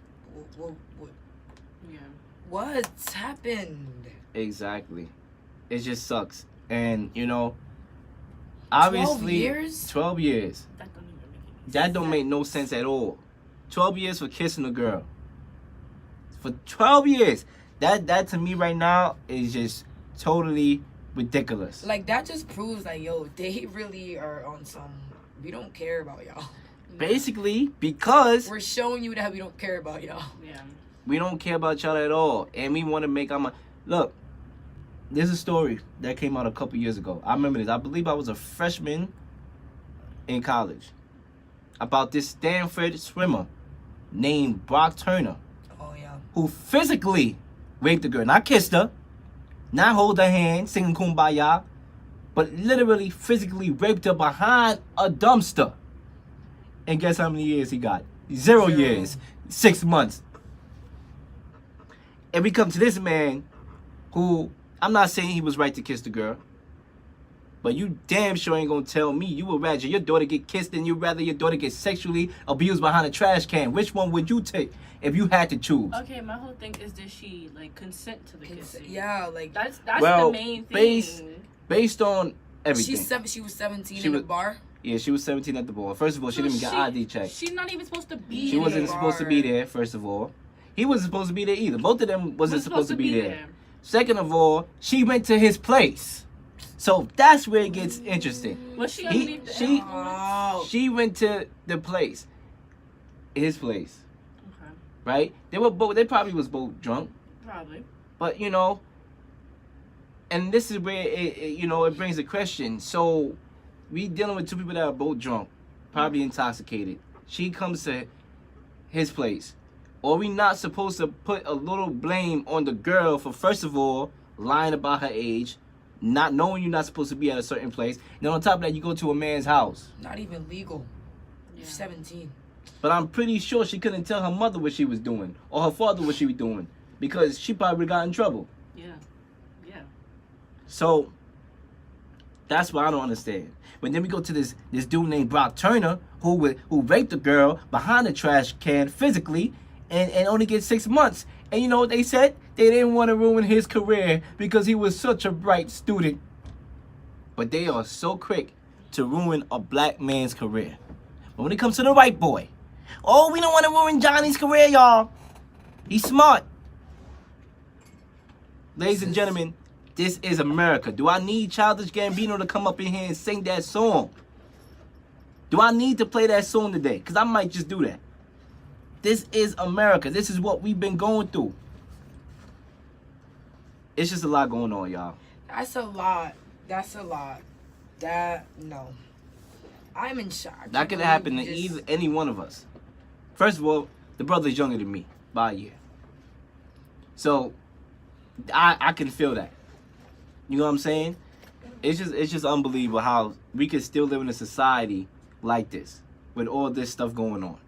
What? Yeah. What's happened? Exactly. It just sucks. And, obviously 12 years? 12 years. That don't even make any sense. That don't make no sense at all. 12 years for kissing a girl. For 12 years. That to me right now is just totally ridiculous. Like, that just proves like, yo, they really are on some, we don't care about y'all. Basically, because We're showing you that we don't care about y'all. Yeah. we don't care about y'all at all. And we want to make look, there's a story that came out a couple years ago. I remember this. I believe I was a freshman in college. About this Stanford swimmer named Brock Turner, Oh, yeah. who physically raped a girl. Not kissed her, not hold her hand, singing Kumbaya, but literally physically raped her behind a dumpster. And guess how many years he got? 0 years, 6 months. And we come to this man who, I'm not saying he was right to kiss the girl, but you damn sure ain't gonna tell me you would rather your daughter get kissed than you'd rather your daughter get sexually abused behind a trash can. Which one would you take if you had to choose? Okay, my whole thing is, did she consent to the kissing? Yeah, like That's Well, the main thing. Based on everything. she was 17 She in the was- bar. Yeah, she was 17 at the bar. First of all, she didn't even get ID checked. She's not even supposed to be. She wasn't the supposed to be bar. there, first of all. He wasn't supposed to be there either. Both of them wasn't supposed to be there. Second of all, she went to his place. So that's where it gets interesting. Was she underneath the Oh. She went to the place. His place. Okay. right? They probably was both drunk, Probably. but you know, and this is where it brings a question. So we dealing with two people that are both drunk, probably intoxicated. She comes to his place. Are we not supposed to put a little blame on the girl for, first of all, lying about her age, not knowing you're not supposed to be at a certain place? Then on top of that, you go to a man's house. Not even legal. You're Yeah. 17. But I'm pretty sure she couldn't tell her mother what she was doing or her father what she was doing because she probably got in trouble. Yeah. Yeah. So that's what I don't understand. But then we go to this dude named Brock Turner who raped a girl behind a trash can physically and only gets 6 months. And you know what they said? They didn't want to ruin his career because he was such a bright student. But they are so quick to ruin a black man's career. But when it comes to the white boy, oh, we don't want to ruin Johnny's career, y'all. He's smart. Ladies and gentlemen, this is America. Do I need Childish Gambino to come up in here and sing that song? Do I need to play that song today? Because I might just do that. This is America. This is what we've been going through. It's just a lot going on, y'all. That's a lot. No. I'm in shock. That could have happened to any one of us. First of all, the brother's younger than me by a year. So, I can feel that. You know what I'm saying? It's just unbelievable how we can still live in a society like this with all this stuff going on.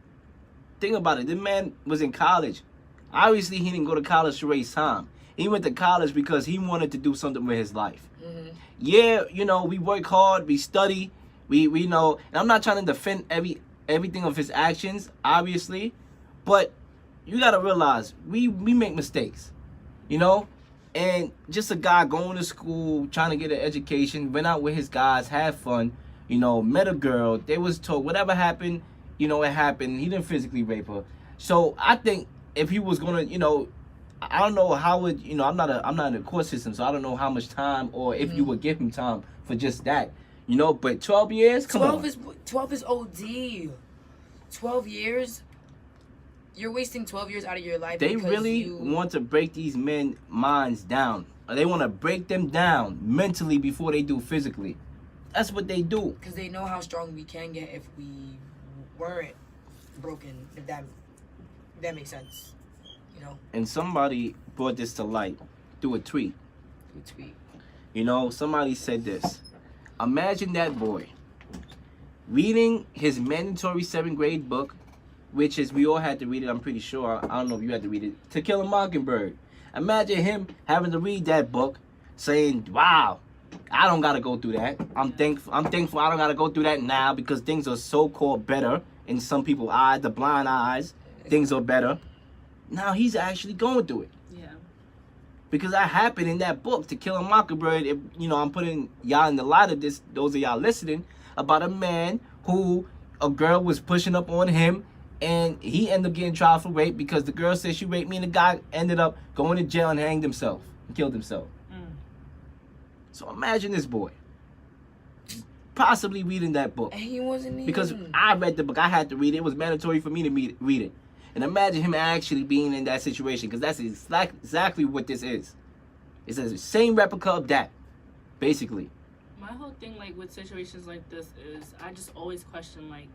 Think about it. This man was in college. Obviously, he didn't go to college to waste time. He went to college because he wanted to do something with his life. Mm-hmm. Yeah, you know, we work hard, we study, we know. And I'm not trying to defend everything of his actions, obviously. But you got to realize, we make mistakes, you know? And just a guy going to school, trying to get an education, went out with his guys, had fun, you know, met a girl. They was told whatever happened, you know, it happened. He didn't physically rape her. So I think if he was going to, you know, I don't know how would, you know, I'm not in the court system, so I don't know how much time or if you would give him time for just that. You know, but 12 years? Come on. 12 is OD. 12 years? You're wasting 12 years out of your life. They really want to break these men's minds down. They want to break them down mentally before they do physically. That's what they do. Because they know how strong we can get if we weren't broken, if that makes sense. You know? And somebody brought this to light through a tweet. Tweet. You know, somebody said this. Imagine that boy reading his mandatory 7th grade book, which is, we all had to read it, I'm pretty sure. I don't know if you had to read it. To Kill a Mockingbird. Imagine him having to read that book, saying, wow, I don't got to go through that. I'm thankful I don't got to go through that now because things are so-called better in some people's eyes, the blind eyes. Things are better. Now he's actually going through it. Yeah. Because that happened in that book, To Kill a Mockingbird. If, you know, I'm putting y'all in the light of this, those of y'all listening, about a man who a girl was pushing up on him and he ended up getting tried for rape because the girl said she raped me and the guy ended up going to jail and hanged himself and killed himself. So imagine this boy possibly reading that book. And he wasn't even... Because I read the book. I had to read it. It was mandatory for me to read it. And imagine him actually being in that situation, because that's exactly what this is. It's the same replica of that, basically. My whole thing, like, with situations like this is I just always question, like,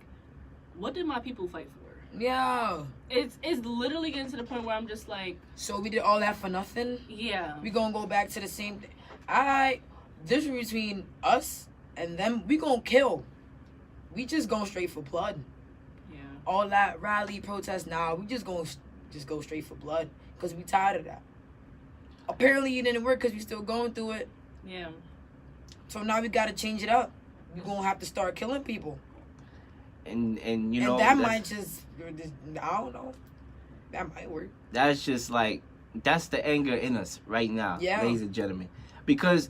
what did my people fight for? Yeah. It's literally getting to the point where I'm just like... So we did all that for nothing? Yeah. We gonna go back to the same thing. This between us and them, we gonna kill. We just going straight for blood. Yeah. All that rally, protest, we just go straight for blood. Because we tired of that. Apparently it didn't work because we still going through it. Yeah. So now we gotta change it up. We gonna have to start killing people. And you know... And that might just, I don't know. That might work. That's just like, that's the anger in us right now, ladies and gentlemen. Because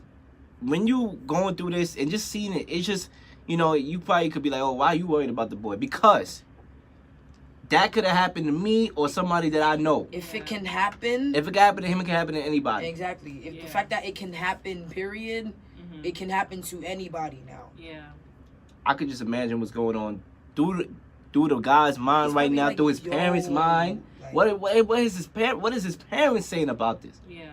when you going through this and just seeing it, it's just, you know, you probably could be like, oh, why are you worried about the boy? Because that could have happened to me or somebody that I know. If it can happen. If it can happen to him, it can happen to anybody. Exactly. If the fact that it can happen, period, it can happen to anybody now. Yeah. I could just imagine what's going on through the guy's mind right now, like, through his parents' mind. Like, What is his parents saying about this? Yeah.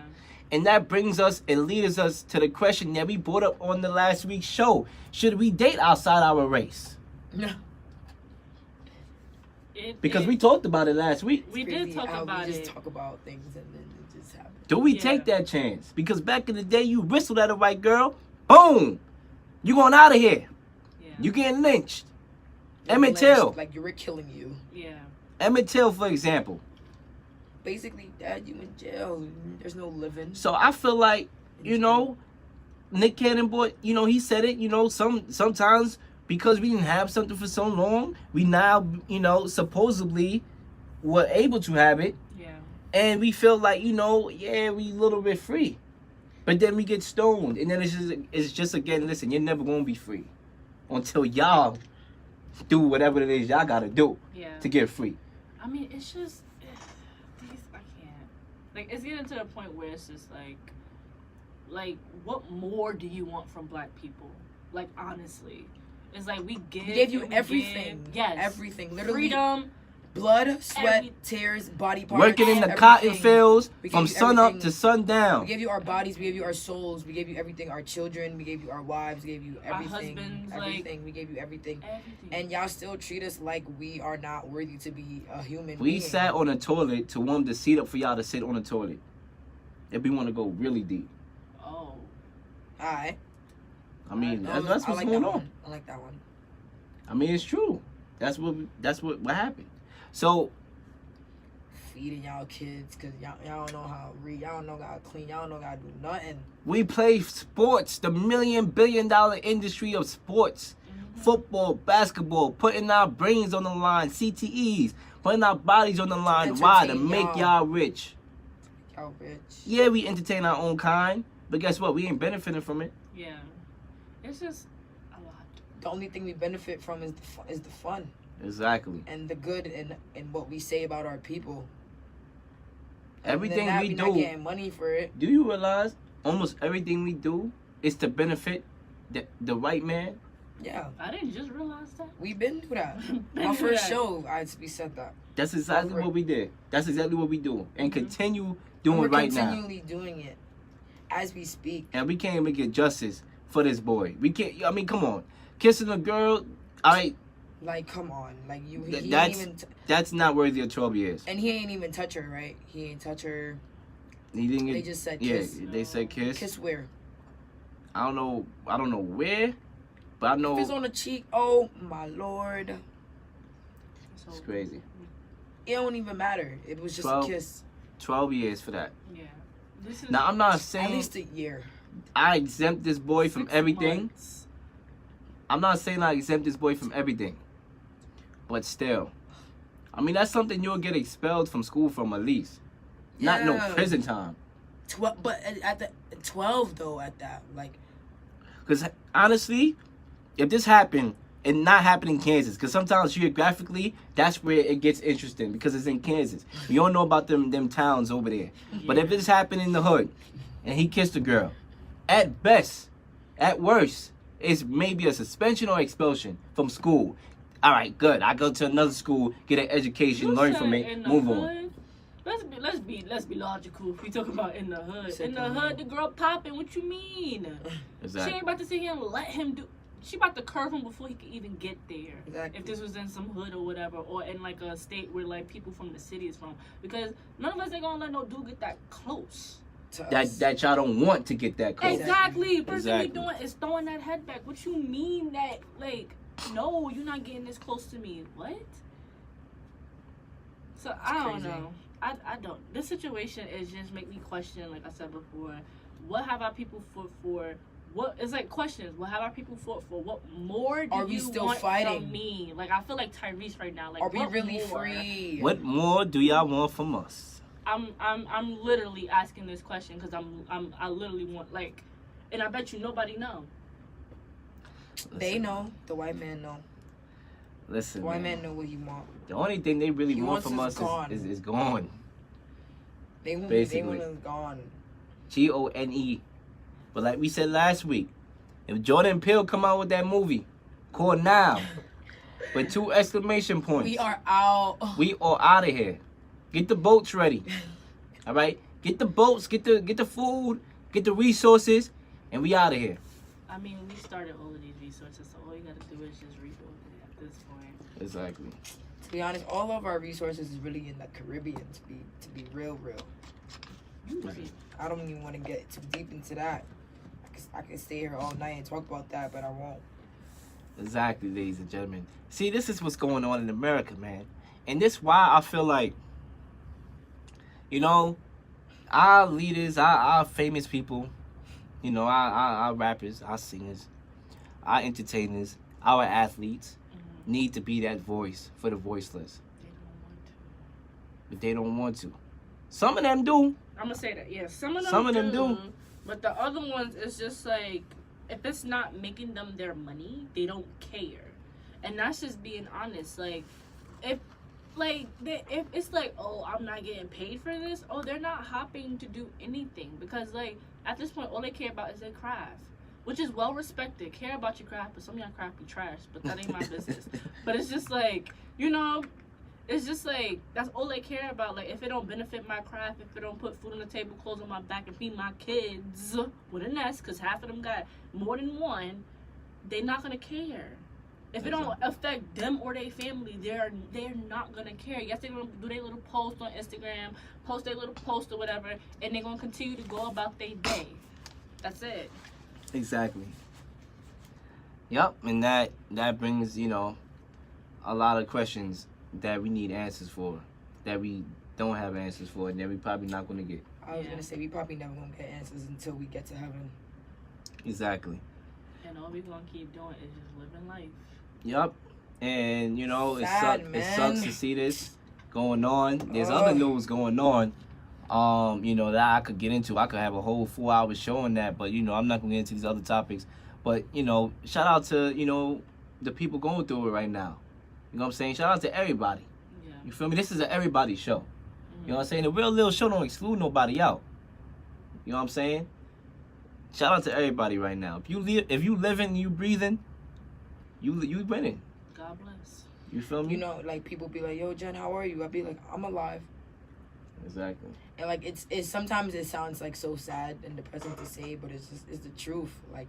And that brings us and leads us to the question that we brought up on the last week's show. Should we date outside our race? No. Because we talked about it last week. We did talk about we it. just talk about things and then it just happens. Do we take that chance? Because back in the day, you whistled at a white girl, boom, you going out of here. Yeah. You getting lynched. You're Emmett lynched, Till. Like we're killing you. Yeah. Emmett Till, for example. Basically, Dad, you in jail. There's no living. So I feel like, Nick Cannon, boy, he said it, sometimes because we didn't have something for so long, we now, supposedly were able to have it. Yeah. And we feel like, we a little bit free. But then we get stoned. And then it's just again, listen, you're never going to be free until y'all do whatever it is y'all got to do to get free. I mean, it's just, I can't. Like, it's getting to the point where it's just like, what more do you want from black people? Like, honestly. It's like we gave you everything. Yes. Everything. Literally. Freedom. Blood, sweat, tears, body parts. Working in the everything. cotton fields from you sun up everything. to sundown. We gave you our bodies, we gave you our souls, we gave you everything, our children, we gave you our wives, we gave you everything. Our husbands, everything. We gave you everything. And y'all still treat us like we are not worthy to be a human We being. sat on a toilet to warm the seat up for y'all to sit on the toilet. If we want to go really deep. Oh. Alright. I mean, that's I what's like going that on. one. I like that one. I mean, it's true. That's what happened. So Feeding y'all kids because y'all don't know how to read, y'all don't know how to clean, y'all don't know how to do nothing. we play sports, the $1 billion industry of sports. Football, basketball, putting our brains on the line, CTEs, putting our bodies on the line. Why? To make y'all rich. Y'all rich. Yeah, we entertain our own kind, but guess what? We ain't benefiting from it. Yeah. It's just a lot. The only thing we benefit from is the fun Exactly. and the good and what we say about our people. Everything we We're not do. getting money for it. Do you realize almost everything we do is to benefit the white man? Yeah, I didn't just realize that. we been through that. Been My through first that. show, we said that. That's exactly what we did. That's exactly what we do. And continue doing We're it right now. continually doing it as we speak. And we can't even get justice for this boy. We can't, I mean, come on. Kissing a girl, Like, come on, like he ain't that's even. that's not worthy of 12 years. And he ain't even touch her, right? He ain't touch her. He didn't get, They just said yeah, kiss. they said kiss. Kiss where? I don't know where, but I know If it's on the cheek, oh my lord. it's crazy. It don't even matter. It was just 12 a kiss. 12 years for that. Yeah. This is Now I'm not At saying least a year. I exempt this boy from 6 everything. months. I'm not saying I exempt this boy from everything. But still. I mean, that's something you'll get expelled from school from at least. Not no Yeah. prison time. 12, but at the 12 though. At that, like, Because honestly, if this happened and not happened in Kansas, because sometimes geographically, that's where it gets interesting because it's in Kansas. We don't know about them towns over there. But if this happened in the hood and he kissed a girl, at best, at worst, it's maybe a suspension or expulsion from school. All right, good. I go to another school, get an education, You learn said from in it, the move on. hood? Let's be logical. We talk about in the hood. Said In the in the hood, hood. the girl popping. What you mean? She Exactly. ain't about to sit here and let him do. She about to curve him before he could even get there. Exactly. If this was in some hood or whatever, or in like a state where like people from the city is from, because none of us ain't gonna let no dude get that close. to us. That y'all don't want to get that close. Exactly. Person Exactly. we doing is throwing that head back. What you mean that like? No, you're not getting this close to me. What? So I don't crazy. know. I don't. This situation is just make me question. Like I said before, what have our people fought for? What it's like questions. What have our people fought for? What more do Are we you still want fighting? from me? Like I feel like Tyrese right now. Like Are we what really more? free? What more do y'all want from us? I'm literally asking this question because I literally want like, and I bet you nobody know. They Listen, know. The white man know. Listen, The white man. man know what he want. The only thing they really He want wants from us us gone. is gone. They want Basically. us gone. GONE. But like we said last week, if Jordan Peele come out with that movie, call now, with 2 exclamation points, We are out. we are out of here. Get the boats ready. All right? Get the boats, get the food, get the resources, and we out of here. I mean, we started all of these resources, so all you gotta do is just rebuild it at this point. Exactly. To be honest, all of our resources is really in the Caribbean. To be real. I don't even want to get too deep into that. I can stay here all night and talk about that, but I won't. Exactly, ladies and gentlemen. See, this is what's going on in America, man. And this why I feel like, you know, our leaders, our famous people, you know, our rappers, our singers, our entertainers, our athletes need to be that voice for the voiceless. But they don't want to. Some of them do. I'm gonna say that, yeah. Some of them do. But the other ones, it's just like, if it's not making them their money, they don't care. And that's just being honest. Like, if it's like, oh, I'm not getting paid for this, oh, they're not hopping to do anything. Because, like, at this point, all they care about is their craft. Which is well respected. Care about your craft, but some of your craft be trash. But that ain't my business. But it's just like, you know, it's just like, that's all they care about. Like, if it don't benefit my craft, if it don't put food on the table, clothes on my back, and feed my kids with a nest, because half of them got more than one, they not going to care. If it don't affect them or their family, they're not going to care. Yes, they're going to do their little post on Instagram, post their little post or whatever, and they're going to continue to go about their day. That's it. Exactly. Yep, and that brings, you know, a lot of questions that we need answers for, that we don't have answers for, and that we probably not going to get. I was gonna say we probably never gonna get answers until we get to heaven. Exactly. And all we gonna keep doing is just living life. Yep. And you know, it Man. sucks to see this going on. There's other news going on. You know, that I could get into. I could have a whole 4 hours show on that, but you know, I'm not gonna get into these other topics. But you know, shout out to, you know, the people going through it right now. You know what I'm saying? Shout out to everybody. Yeah. You feel me? This is an everybody show. You know what I'm saying? The Real Leel show don't exclude nobody out. You know what I'm saying? Shout out to everybody right now. If you living, you breathing, you winning. God bless. You feel me? You know, like people be like, "Yo, Jen, how are you?" I'd be like, "I'm alive." Exactly. And like it's sometimes it sounds like so sad and depressing to say, but it's the truth. Like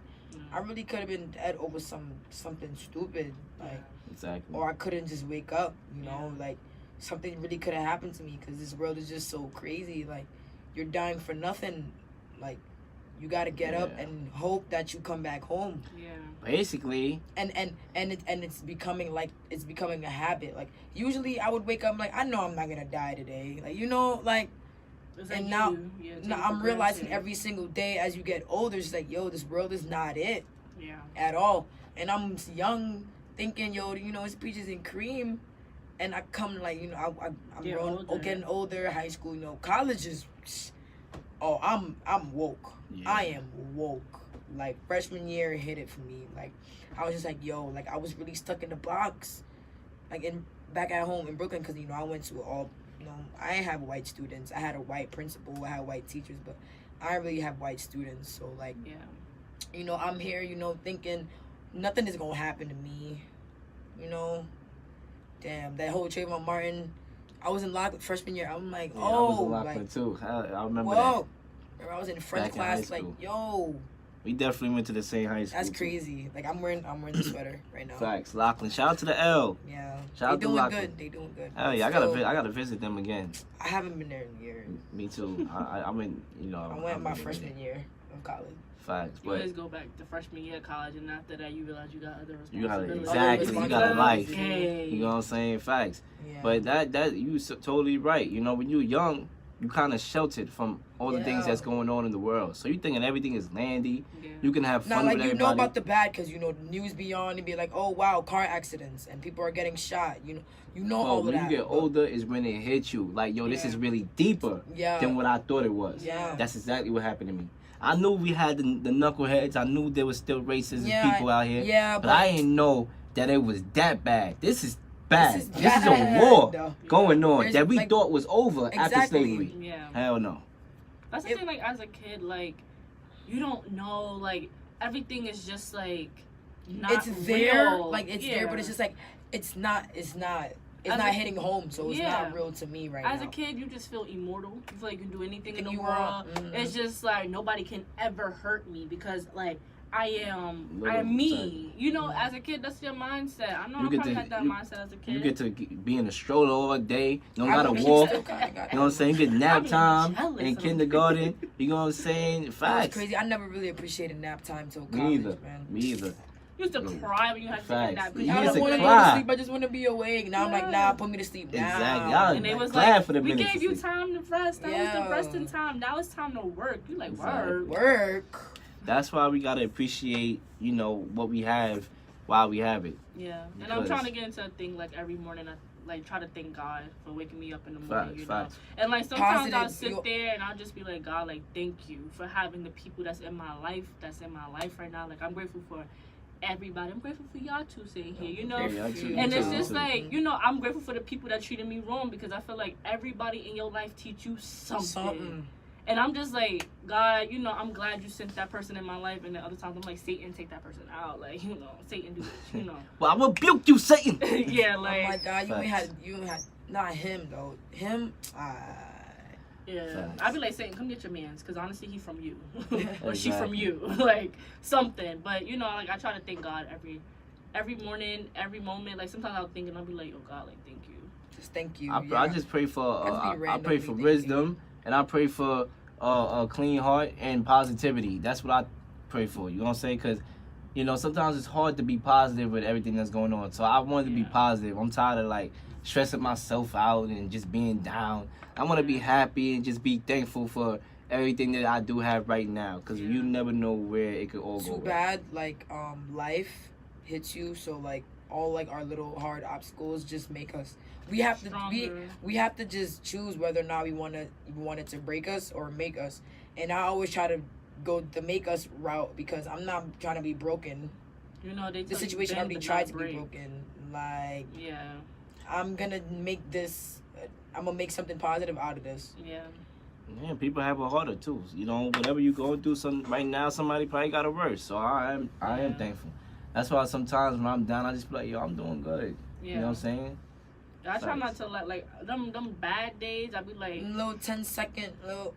I really could have been dead over something stupid, like, Exactly. or I couldn't just wake up. You know, like something really could have happened to me because this world is just so crazy. Like you're dying for nothing. Like you got to get up and hope that you come back home. Yeah. Basically. And it's becoming a habit. Like usually I would wake up like I know I'm not gonna die today. Like you know like. And now I'm realizing every single day as you get older, it's like, yo, this world is not it. Yeah. At all. And I'm young, thinking, yo, you know, it's peaches and cream. And I come like, you know, I'm grown, getting older, high school, you know, college is, oh, I'm woke. Yeah. I am woke. Like freshman year hit it for me. Like I was just like, yo, like I was really stuck in the box. Like back at home in Brooklyn, because, you know, I went to all. You know, I have white students. I had a white principal. I had white teachers, but I really have white students. So, like, you know, I'm here, you know, thinking nothing is going to happen to me. You know, damn, that whole Trayvon Martin, I was in lock freshman year. I'm like, I was in like, Lockwood too. I remember whoa. I was in French Back in class, high like, school. yo. We definitely went to the same high school. That's too. crazy. Like, I'm wearing the sweater right now. Facts. Lachlan. Shout out to the L. Yeah. Shout out to Lachlan. They doing good. Hell yeah, I gotta visit them again. I haven't been there in years. Me too. I went, you know. I went my freshman year of college. Facts, You but always go back to freshman year of college, and after that, you realize you got other you got responsibilities. exactly. You got a life. Hey. You know what I'm saying? Facts. Yeah. But that you totally right. You know, when you're young, you kind of sheltered from all the things that's going on in the world. So you thinking everything is landy. Yeah. You can have Now, fun like, with you everybody. know about the bad because, you know, the news be on and be like, oh, wow, car accidents and people are getting shot. You know all of when that. you get older is when it hits you. Like, yo, this is really deeper than what I thought it was. Yeah. That's exactly what happened to me. I knew we had the knuckleheads. I knew there was still racist people out here. Yeah, but I didn't know that it was that bad. This is bad. This is bad, a war though. going on that we like, thought was over after slavery. Yeah. Hell no. That's the thing, like, as a kid, like, you don't know, like, everything is just, like, not it's there, real. like, it's there, but it's just, like, it's not it's not hitting home, so it's Yeah. not real to me right now. As a kid, you just feel immortal. You feel like you can do anything in the you world. want. Mhm. It's just like nobody can ever hurt me because like I am Little me. You know, as a kid, that's your mindset. I know I probably had that mindset as a kid. You get to be in a stroller all day. You don't I gotta would walk. still You kinda got know that. what I'm saying? You get nap I'm time jealous in of kindergarten. You know what I'm saying? That was Facts. crazy. I never really appreciated nap time till college, Me either. man. Me either. You used to cry when you had to take a Facts. nap. You I used don't to want to go cry. to sleep. I just want to be awake. Now I'm like, nah, put me to sleep now. Exactly. Y'all And they was glad like, for the we minutes gave to you sleep. time to rest. That was Yeah. the resting time. Now it's time to work. You like, Exactly. work. Work. That's why we gotta appreciate, you know, what we have while we have it. Yeah. And I'm Because- trying to get into a thing like every morning. I like try to thank God for waking me up in the morning. Facts, You know? facts. And like sometimes I'll Positive, sit there and I'll just be like, God, like thank you for having the people that's in my life right now. Like I'm grateful for everybody. I'm grateful for y'all two sitting here, you know? Yeah, y'all too. And You it's too. just You too. like, you know, I'm grateful for the people that treated me wrong because I feel like everybody in your life teach you something. And I'm just like, God, you know, I'm glad you sent that person in my life. And the other times I'm like, Satan, take that person out. Like, you know, Satan do it, you know. Well, I rebuke you, Satan. Yeah, Oh like, my God, you Facts. ain't had not him though. Him, yeah. Facts. I'd be like, Satan, come get your mans, because honestly, he from you. Or she Exactly. from you. Like, something. But, you know, like, I try to thank God every morning, every moment. Like, sometimes I'll think and I'll be like, oh, God, like, thank you. just thank you. I just pray for That'd be I pray for randomly wisdom, and I pray for a clean heart and positivity. That's what I pray for. You know what I'm saying? Because you know sometimes it's hard to be positive with everything that's going on. So I wanted to be Yeah. positive. I'm tired of like stressing myself out and just being down. I want to be happy and just be thankful for everything that I do have right now. Because Yeah. you never know where it could all go. too bad. Like life hits you, so like all like our little hard obstacles just make us. We have to Stronger. we have to just choose whether or not we want it to break us or make us. And I always try to go the make us route because I'm not trying to be broken. You know, they The tell you situation bend already but tried not to be break. broken. Like Yeah, I'm gonna make this. I'm gonna make something positive out of this. yeah. Man, people have it harder too. You know, whatever you going through, right now somebody probably got it worse. So I am Yeah. thankful. That's why sometimes when I'm down, I just be like, yo, I'm doing good. Yeah. You know what I'm saying? I try Facts. not to let, like, them bad days, I be like, Little 10-second little.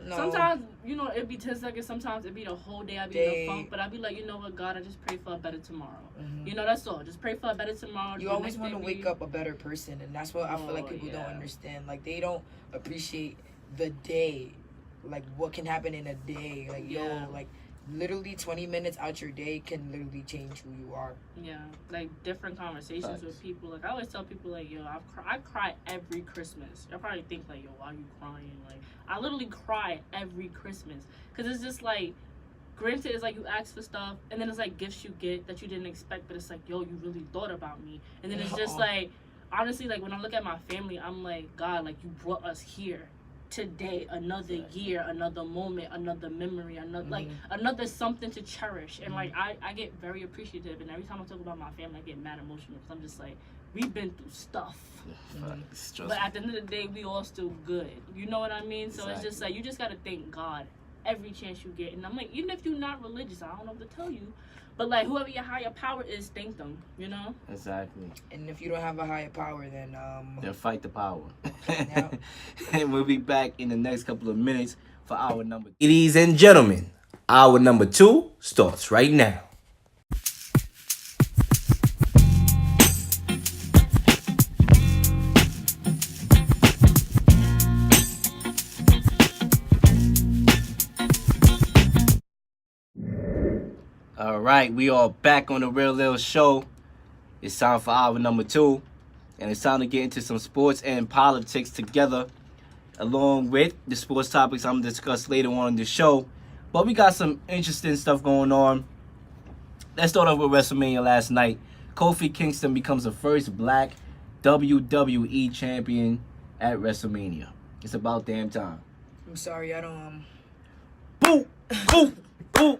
No. sometimes, you know, it'd be 10 seconds, sometimes it'd be the whole day, I'd be Day. in a funk, but I'd be like, you know what, God, I just pray for a better tomorrow. Mhm. You know, that's all. Just pray for a better tomorrow. You The always next want to day wake be- up a better person, and that's what I feel like Oh, people don't yeah. understand. Like they don't appreciate the day, like what can happen in a day. Like Yeah. yo, like literally 20 minutes out your day can literally change who you are. Yeah, like different conversations Facts. with people. Like I always tell people, like, yo, I cry every Christmas. Y'all probably think like, yo, why are you crying? Like I literally cry every Christmas because it's just like, granted, it's like you ask for stuff and then it's like gifts you get that you didn't expect, but it's like, yo, you really thought about me. And then it's just Aw. like, honestly, like when I look at my family, I'm like, God, like you brought us here today, another year, another moment, another memory, another like another something to cherish. And like I get very appreciative, and every time I talk about my family, I get mad emotional because I'm just like, we've been through stuff, It's stressful. but at the end of the day, we all still good. You know what I mean? So it's just like you just gotta thank God every chance you get. And I'm like, even if you're not religious, I don't know what to tell you, but like whoever your higher power is, thank them. You know? Exactly. And if you don't have a higher power, then Then fight the power. Yeah. And we'll be back in the next couple of minutes for hour number. Ladies and gentlemen, hour number 2 starts right now. All right, we are back on the Real Leel Show. It's time for hour number 2, and it's time to get into some sports and politics together, along with the sports topics I'm going to discuss later on in the show. But we got some interesting stuff going on. Let's start off with Wrestlemania last night. Kofi Kingston becomes the first black WWE champion at Wrestlemania. It's about damn time. I'm sorry, I don't Boo! Boo! Boo!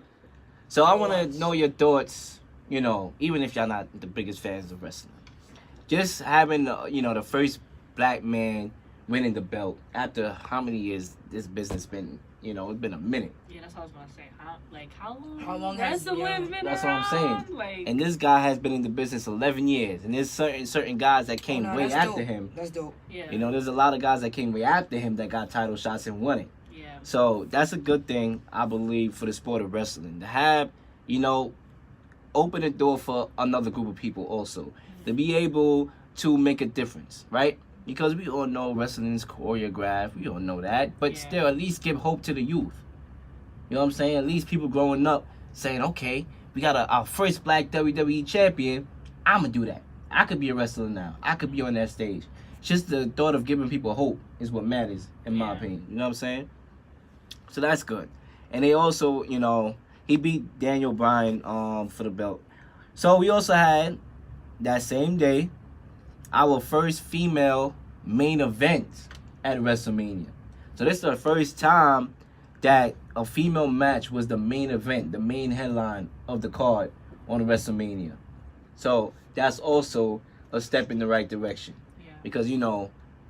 So I want to know your thoughts, you know, even if y'all not the biggest fans of wrestling. Just having, you know, the first black man winning the belt after how many years this business been, it's been a minute. Yeah, that's what I was gonna say. How long has wrestling's been That's around? what I'm saying. Like, And this guy has been in the business 11 years. And there's certain guys that came way that's after dope. him. That's dope. yeah, There's a lot of guys that came way after him that got title shots and won it. yeah, So that's a good thing, I believe, for the sport of wrestling. To have, open the door for another group of people also. To be able to make a difference, right? Because we all know wrestling is choreographed. We all know that. But Yeah. still, at least give hope to the youth. You know what I'm saying? At least people growing up saying, okay, we got our first black WWE champion. I'm going to do that. I could be a wrestler now. I could be on that stage. Just the thought of giving people hope is what matters, in my Yeah. opinion. You know what I'm saying? So that's good. And they also, he beat Daniel Bryan for the belt. So we also had, that same day, our first female main event at WrestleMania. So this is the first time that a female match was the main event, the main headline of the card on WrestleMania. So that's also a step in the right direction. yeah. Because,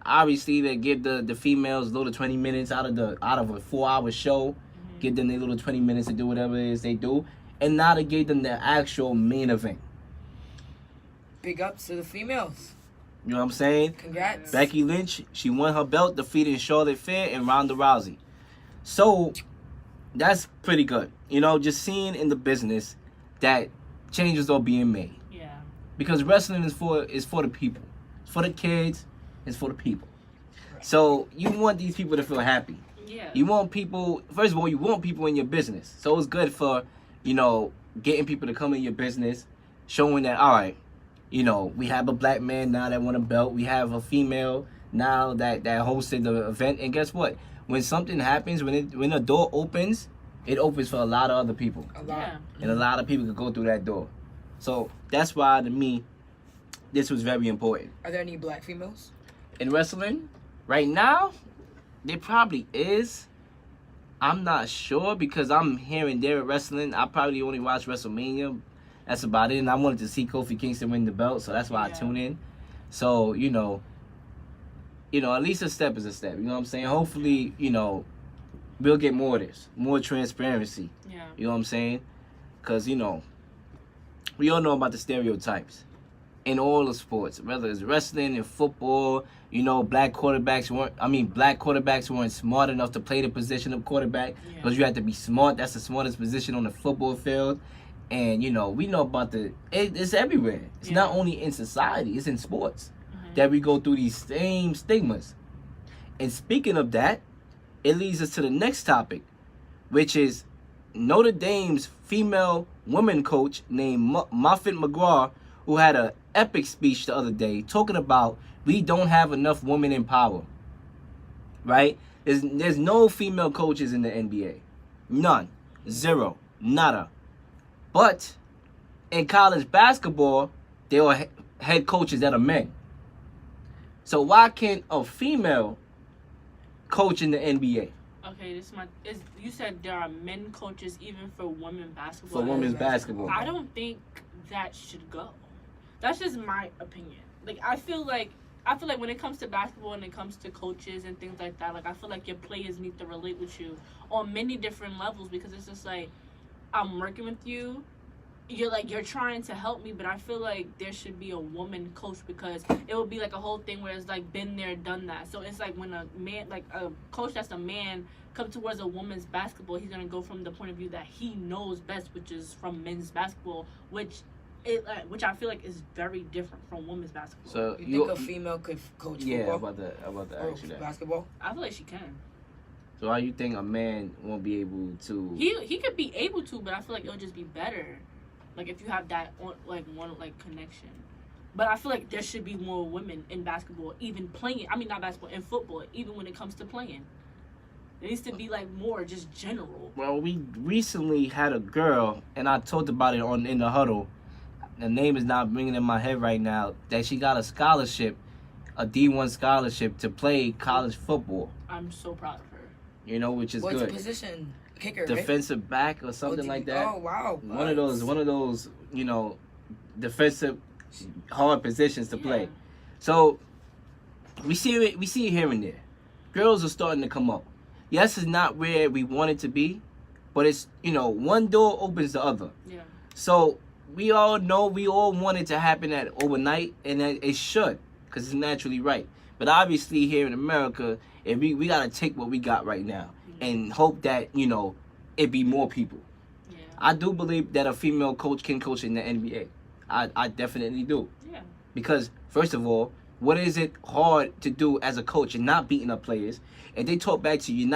obviously they give the females a little 20 minutes out of a 4-hour show, give them their little 20 minutes to do whatever it is they do, and now they gave them the actual main event. Big ups to the females. You know what I'm saying? Congrats. Becky Lynch, she won her belt, defeating Charlotte Flair and Ronda Rousey. So that's pretty good. Just seeing in the business that changes are being made. Yeah. Because wrestling is for the people. It's for the kids, it's for the people. So you want these people to feel happy. Yeah. You want people, first of all, you want people in your business. So it's good for, getting people to come in your business, showing that, all right, we have a black man now that won a belt. We have a female now that hosted the event. And guess what? When something happens, when a door opens, it opens for a lot of other people. A lot. Yeah. And a lot of people could go through that door. So that's why, to me, this was very important. Are there any black females? In wrestling, right now, there probably is. I'm not sure because I'm here and there at wrestling. I probably only watch WrestleMania. That's about it. And I wanted to see Kofi Kingston win the belt, so that's why I tune in. So, at least a step is a step. You know what I'm saying? Hopefully, we'll get more of this, more transparency. Yeah. You know what I'm saying? Because, we all know about the stereotypes in all the sports, whether it's wrestling and football. Black quarterbacks weren't smart enough to play the position of quarterback because you had to be smart. That's the smartest position on the football field. And, we know about it's everywhere. It's not only in society, it's in sports that we go through these same stigmas. And speaking of that, it leads us to the next topic, which is Notre Dame's female women coach named Muffet McGraw, who had an epic speech the other day talking about we don't have enough women in power, right? There's no female coaches in the NBA. None. Zero. Nada. But in college basketball, there are head coaches that are men. So why can't a female coach in the NBA? Okay, you said there are men coaches even for women basketball. For women's basketball. I don't think that should go. That's just my opinion. Like I feel like when it comes to basketball and it comes to coaches and things like that, like I feel like your players need to relate with you on many different levels because it's just like I'm working with you. You're trying to help me, but I feel like there should be a woman coach because it would be like a whole thing where it's like been there, done that. So it's like when a man, like a coach that's a man, come towards a woman's basketball, he's gonna go from the point of view that he knows best, which is from men's basketball, which I feel like is very different from women's basketball. So You think a female could coach football? about to Or ask you that. basketball? I feel like she can. So why you think a man won't be able to? He could be able to, but I feel like it'll just be better. Like if you have that connection. But I feel like there should be more women in basketball, even playing. I mean, not basketball, in football, even when it comes to playing. It needs to be like more just general. Well, we recently had a girl, and I talked about it in the huddle. The name is not ringing in my head right now. That she got a scholarship, a D1 scholarship to play college football. I'm so proud of her. Which is What's good. the position? Kicker, right? Defensive back or something like that. Oh, wow. One of those, defensive hard positions to play. So we see it here and there. Girls are starting to come up. Yes, it's not where we want it to be, but it's, one door opens the other. Yeah. So we all know, we all want it to happen at overnight, and that it should, because it's naturally right. But obviously here in America, we got to take what we got right now and hope that, it be more people. Yeah. I do believe that a female coach can coach in the NBA. I definitely do. Yeah. Because, first of all, what is it hard to do as a coach and not beating up players? If they talk back to you,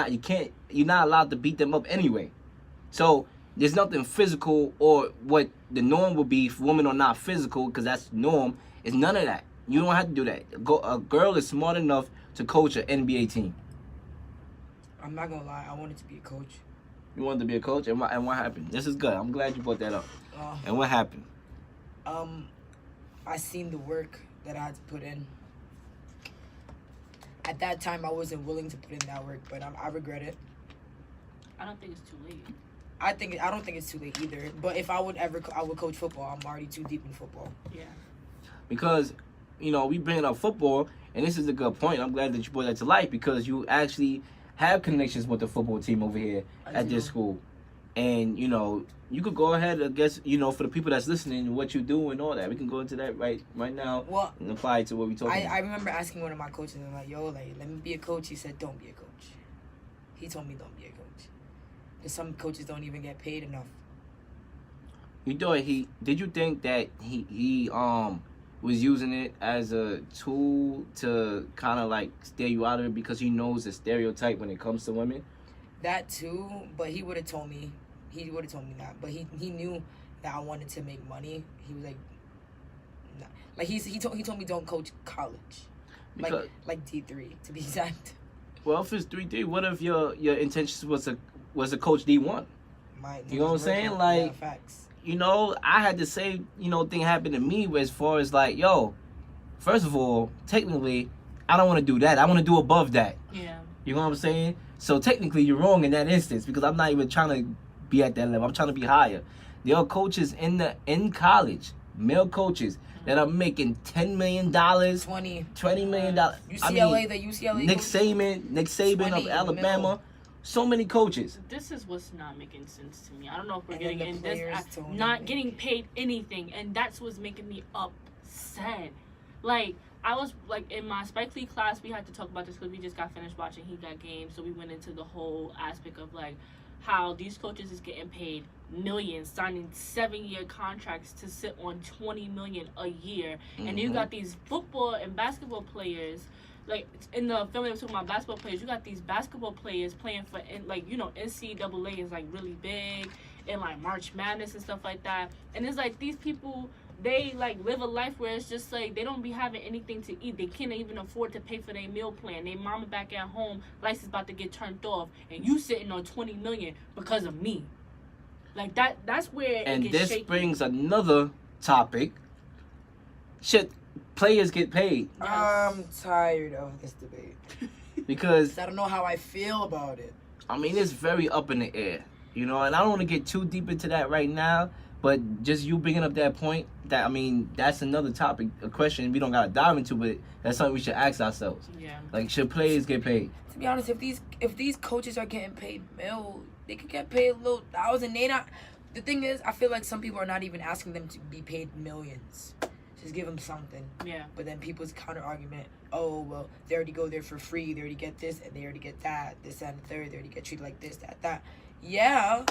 you're not allowed to beat them up anyway. So there's nothing physical, or what the norm would be if women are not physical, because that's the norm. It's none of that. You don't have to do that. A girl is smart enough to coach an NBA team. I'm not gonna lie, I wanted to be a coach. You wanted to be a coach, and what happened? This is good. I'm glad you brought that up. And what happened? I seen the work that I had to put in. At that time, I wasn't willing to put in that work, but I regret it. I don't think it's too late. I don't think it's too late either. But if I would coach football. I'm already too deep in football. Yeah. Because, we bringing up football, and this is a good point. I'm glad that you brought that to light, because you actually have connections with the football team over here at this school. And, you could go ahead, I guess, for the people that's listening, what you do and all that. We can go into that right now and apply it to what we're talking about. I remember asking one of my coaches, I'm like, yo, let me be a coach. He said, don't be a coach. He told me don't be a coach. Because some coaches don't even get paid enough. Did you think that he was using it as a tool to kind of like steer you out of it, because he knows the stereotype when it comes to women? That too, but he would have told me that. But he knew that I wanted to make money. He was like, nah. Like he told me don't coach college, like D3 to be exact. Well, if it's 3-3, what if your intentions was a coach D1? You know what I'm saying? Like, yeah, facts. I had the same thing happen to me, as far as like, first of all, technically, I don't want to do that. I want to do above that. Yeah. You know what I'm saying? So technically, you're wrong in that instance, because I'm not even trying to be at that level. I'm trying to be higher. There are coaches in college, male coaches, that are making $10 million, $20 million. UCLA, the UCLA. Nick Saban of Alabama. So many coaches. This is what's not making sense to me. I don't know if we're getting in this. Not getting paid anything, and that's what's making me upset. Like, I was like in my Spike Lee class, we had to talk about this because we just got finished watching He Got Game, so we went into the whole aspect of like how these coaches is getting paid millions, signing 7-year contracts to sit on $20 million a year, and you got these football and basketball players. Like in the film, they were talking about basketball players. You got these basketball players playing for, NCAA is like really big, and like March Madness and stuff like that. And it's like these people, they like live a life where it's just like they don't be having anything to eat. They can't even afford to pay for their meal plan. Their mama back at home, lights is about to get turned off, and you sitting on $20 million because of me. Like that's where and it gets this shaky. Brings another topic. Should players get paid? Yes. I'm tired of this debate. Because I don't know how I feel about it. I mean, it's very up in the air, and I don't want to get too deep into that right now. But just you bringing up that point, that's another topic, a question we don't gotta dive into, but that's something we should ask ourselves. Yeah. Like, should players get paid? To be honest, if these coaches are getting paid they could get paid a little thousand. The thing is, I feel like some people are not even asking them to be paid millions. Just give them something. Yeah. But then people's counter argument, oh, well, they already go there for free. They already get this, and they already get that, this, and the third. They already get treated like this, that. Yeah.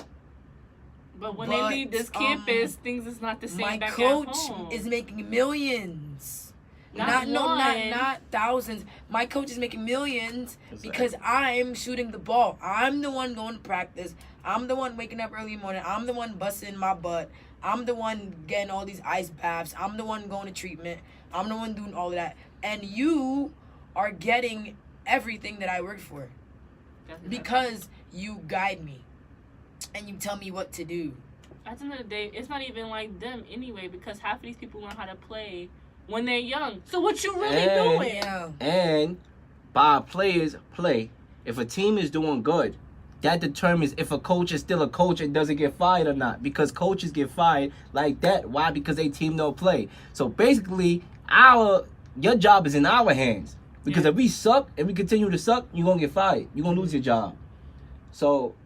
But when they leave this campus, things is not the same my back coach at home. is making millions. Not thousands. My coach is making millions Exactly. because I'm shooting the ball. I'm the one going to practice. I'm the one waking up early in the morning. I'm the one busting my butt. I'm the one getting all these ice baths. I'm the one going to treatment. I'm the one doing all of that. And you are getting everything that I worked for because you guide me and you tell me what to do. At the end of the day, it's not even like them anyway, because half of these people learn how to play when they're young. So what you really doing? Yeah. And by players play, if a team is doing good, that determines if a coach is still a coach and doesn't get fired or not. Because coaches get fired like that. Why? Because they team don't play. So basically, your job is in our hands. Because if we suck and we continue to suck, you're going to get fired. You're going to lose your job. So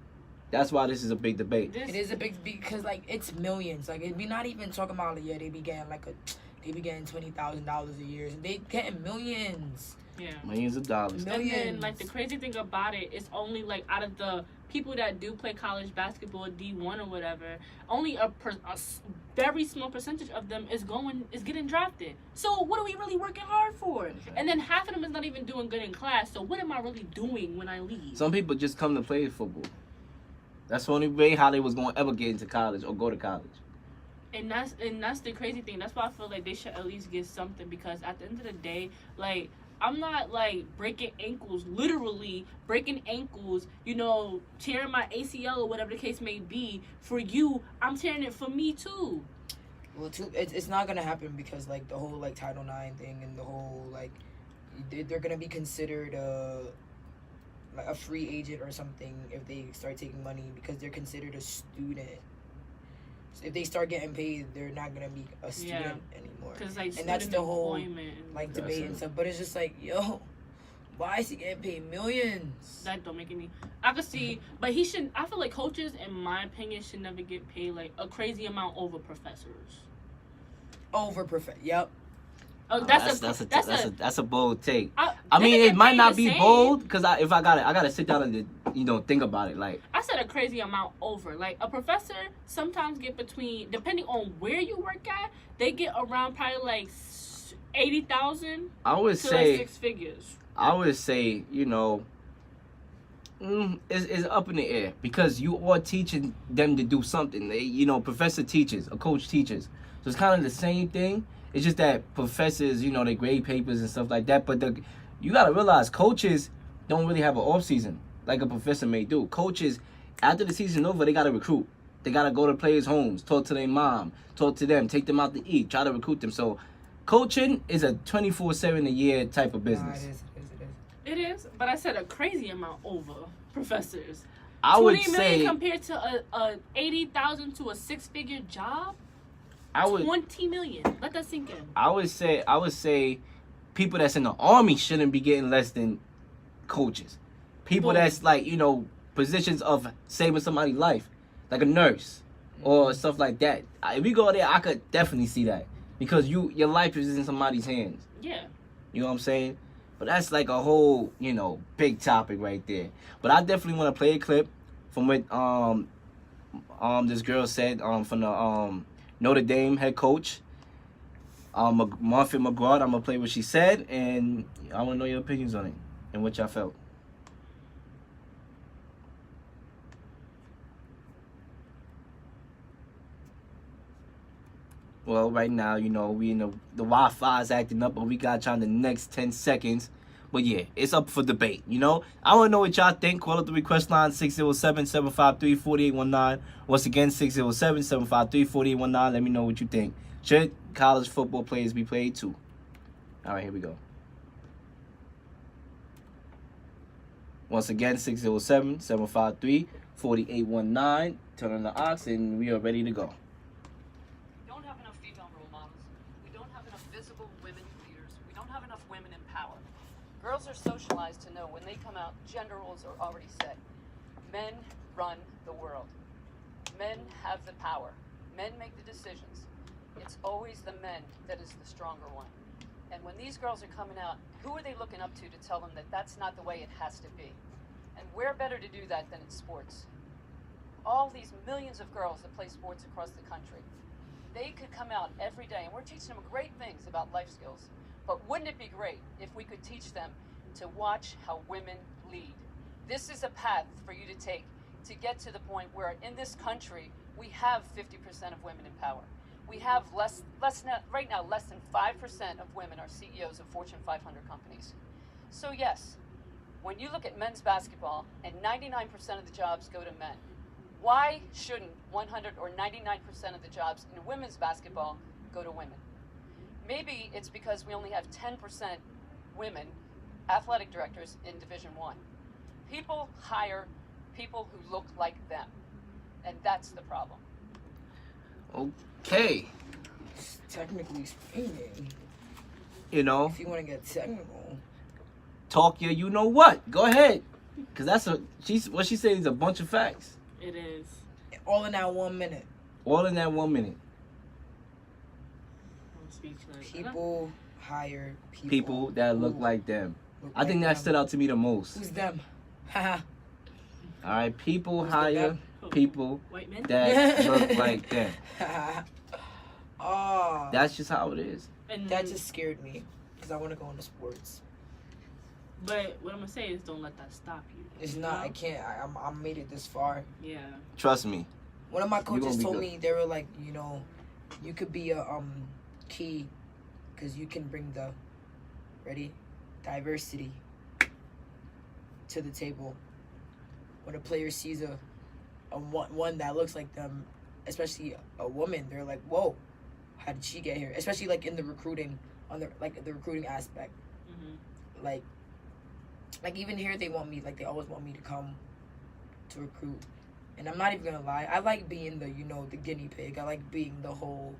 that's why this is a big debate. It is a big because like it's millions. Like we not even talking about it yet. They be getting $20,000 a year. They getting millions. Yeah. Millions of dollars. Millions. And then like the crazy thing about it is only like out of the people that do play college basketball, D1 or whatever, only a very small percentage of them is getting drafted. So what are we really working hard for? And then half of them is not even doing good in class. So what am I really doing when I leave? Some people just come to play football. That's the only way how they was going to ever get into college or go to college. And that's the crazy thing. That's why I feel like they should at least get something, because at the end of the day, like, I'm not like breaking ankles, literally breaking ankles, you know, tearing my ACL or whatever the case may be. For you, I'm tearing it for me too. Well, it's not gonna happen because like the whole like Title IX thing and the whole like they're gonna be considered like a free agent or something if they start taking money because they're considered a student. So if they start getting paid, they're not gonna be a student anymore. Like, and that's the whole and like debate and stuff. But it's just like, yo, why is he getting paid millions? That don't make any. I could see, but he shouldn't. I feel like coaches, in my opinion, should never get paid like a crazy amount over professors. Yep. Oh, that's a bold take. I mean, it might not be bold because I gotta sit down and think about it. Like I said, a crazy amount over. Like a professor sometimes get between, depending on where you work at, they get around probably like 80,000. I would to say like 6 figures. I would say, you know, it's up in the air because you are teaching them to do something. They, you know, professor teaches, a coach teaches, so it's kind of the same thing. It's just that professors, you know, they grade papers and stuff like that. But you got to realize coaches don't really have an off season like a professor may do. Coaches, after the season over, they got to recruit. They got to go to players' homes, talk to their mom, talk to them, take them out to eat, try to recruit them. So coaching is a 24/7 a year type of business. Nah, It is, but I said a crazy amount over professors. I would 20 million say compared to a 80,000 to a 6-figure job. 20 million. Let that sink in. I would say people that's in the army shouldn't be getting less than coaches. People that's like, you know, positions of saving somebody's life, like a nurse or stuff like that. If we go there, I could definitely see that because your life is in somebody's hands. Yeah. You know what I'm saying? But that's like a whole, you know, big topic right there. But I definitely want to play a clip from what this girl said from the Notre Dame head coach, Muffet McGraw. I'm gonna play what she said, and I want to know your opinions on it and what y'all felt. Well, right now, you know, we in the Wi-Fi is acting up, but we got y'all in the next 10 seconds. But yeah, it's up for debate, you know? I want to know what y'all think. Call up the request line, 607-753-4819. Once again, 607-753-4819. Let me know what you think. Should college football players be paid too? All right, here we go. Once again, 607-753-4819. Turn on the aux, and we are ready to go. We don't have enough female role models. We don't have enough visible women leaders. We don't have enough women in power. Girls are socialized to know when they come out, gender roles are already set. Men run the world. Men have the power. Men make the decisions. It's always the men that is the stronger one. And when these girls are coming out, who are they looking up to tell them that that's not the way it has to be? And where better to do that than in sports? All these millions of girls that play sports across the country, they could come out every day, and we're teaching them great things about life skills. But wouldn't it be great if we could teach them to watch how women lead? This is a path for you to take to get to the point where in this country, we have 50% of women in power. We have right now, less than 5% of women are CEOs of Fortune 500 companies. So yes, when you look at men's basketball and 99% of the jobs go to men, why shouldn't 100 or 99% of the jobs in women's basketball go to women? Maybe it's because we only have 10% women athletic directors in Division I. People hire people who look like them, and that's the problem. Okay. Technically speaking, You know, if you want to get technical, talk your you know what. Go ahead. Cause that's what she said is a bunch of facts. It is. All in that 1 minute. All in that 1 minute. I'm speechless. People hire People that look who like them. look I think like that them. stood out to me the most. Who's them? Haha. All right, people Who's hire them? people White men? that look like them. Oh, That's just how it is. And that just scared me because I want to go into sports. But what I'm gonna say is, don't let that stop you. It's you not. know? I can't. I made it this far. Yeah. Trust me. One of my gonna coaches be told good. me, they were like, you know, you could be a key because you can bring the diversity to the table. When a player sees a one that looks like them, especially a woman, they're like, whoa, how did she get here? Especially like in the recruiting, on the recruiting aspect. Mm-hmm. Like even here they always want me to come to recruit. And I'm not even gonna lie, I like being the guinea pig. I like being the whole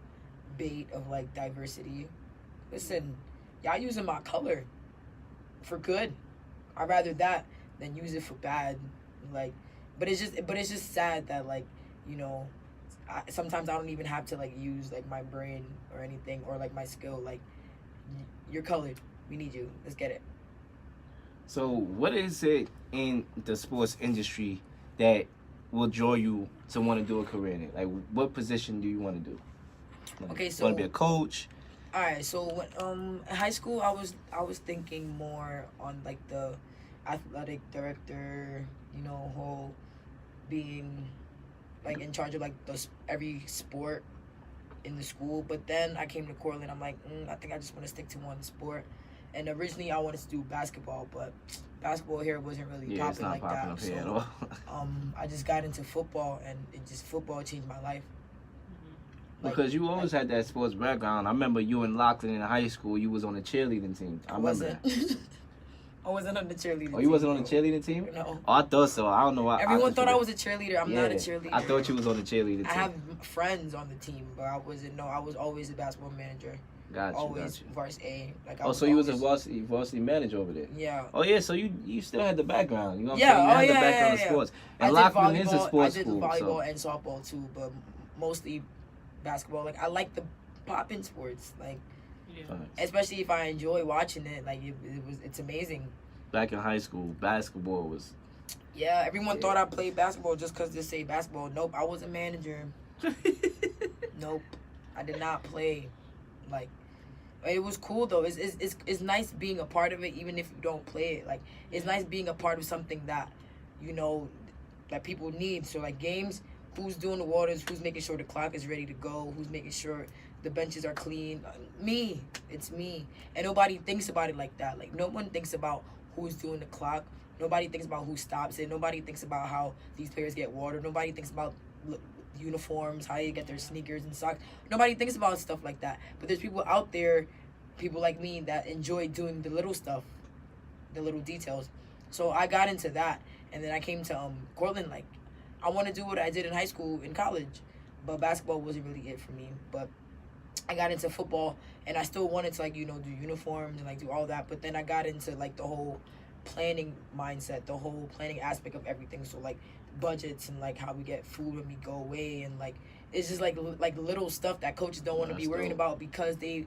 bait of like diversity. Listen, y'all using my color for good. I'd rather that than use it for bad. Like, but it's just sad that like, sometimes I don't even have to like use like my brain or anything or like my skill. Like, you're colored. We need you. Let's get it. So, what is it in the sports industry that will draw you to want to do a career in it? Like, what position do you want to do? Like, Okay, so want to be a coach? All right, so when, in high school, I was thinking more on like the athletic director, whole being like in charge of like every sport in the school. But then I came to Cortland. I'm like, I think I just want to stick to one sport. And originally I wanted to do basketball, but basketball here wasn't really Yeah, it's popping not like popping that. up here at So all. I just got into football, and football changed my life. Like- Because you always had that sports background. I remember you in Lockton in high school. You was on the cheerleading team. I remember wasn't. that. I wasn't on the cheerleading team. Oh, you wasn't on the bro. cheerleading team? No. Oh, I thought so. I don't know why. Everyone just thought I forgot. was a cheerleader. I'm not a cheerleader. I thought you was on the cheerleading team. I have friends on the team, but I wasn't. No, I was always a basketball manager. Got Always you. varsity A. Like, Oh, so you was a always- varsity manager over there? Yeah. Oh yeah, so you still had the background. You know what I'm Yeah, saying? You oh, had the yeah, background yeah, of sports. I And did Lockton is a volleyball. sports I did school. volleyball So. and softball too, but mostly basketball. Like, I like the popping sports. Like, Yeah. Facts. especially if I enjoy watching it. Like, it's amazing. Back in high school, basketball was. Yeah, everyone Yeah. thought I played basketball just because they say basketball. Nope, I was a manager. Nope, I did not play. Like, it was cool though. It's nice being a part of it, even if you don't play it. Like, it's nice being a part of something that, that people need. So like games, who's doing the waters, who's making sure the clock is ready to go, who's making sure the benches are clean. Me, it's me, and nobody thinks about it like that. Like, no one thinks about who's doing the clock. Nobody thinks about who stops it. Nobody thinks about how these players get water. Nobody thinks about uniforms, how you get their sneakers and socks. Nobody thinks about stuff like that. But there's people out there, people like me, that enjoy doing the little stuff, the little details. So I got into that, and then I came to Cortland. Like, I want to do what I did in high school, in college, but basketball wasn't really it for me. But I got into football, and I still wanted to, like, do uniforms and like do all that. But then I got into like the whole planning mindset, the whole planning aspect of everything. So like budgets and like how we get food when we go away, and like it's just like little stuff that coaches don't want to be That's worrying dope. about because they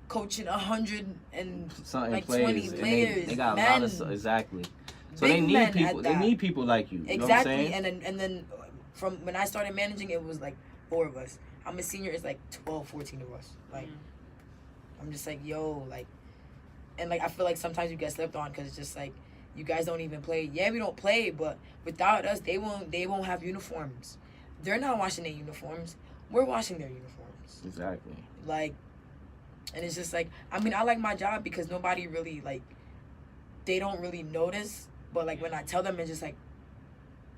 coaching 100 and Something like players, 20 and players, they got a men. lot of stuff. Exactly. So Big they need men people. at They that. need people like you. You Exactly. know what I'm saying? And then from when I started managing, it was like 4 of us. I'm a senior. It's like 12, 14 of us. Like, I'm just like, yo, like, and like I feel like sometimes you get slept on because it's just like you guys don't even play. Yeah, we don't play, but without us, they won't have uniforms. They're not washing their uniforms. We're washing their uniforms. Exactly. Like, and it's just like, I mean, I like my job because nobody really, like, they don't really notice, but like when I tell them, it's just like,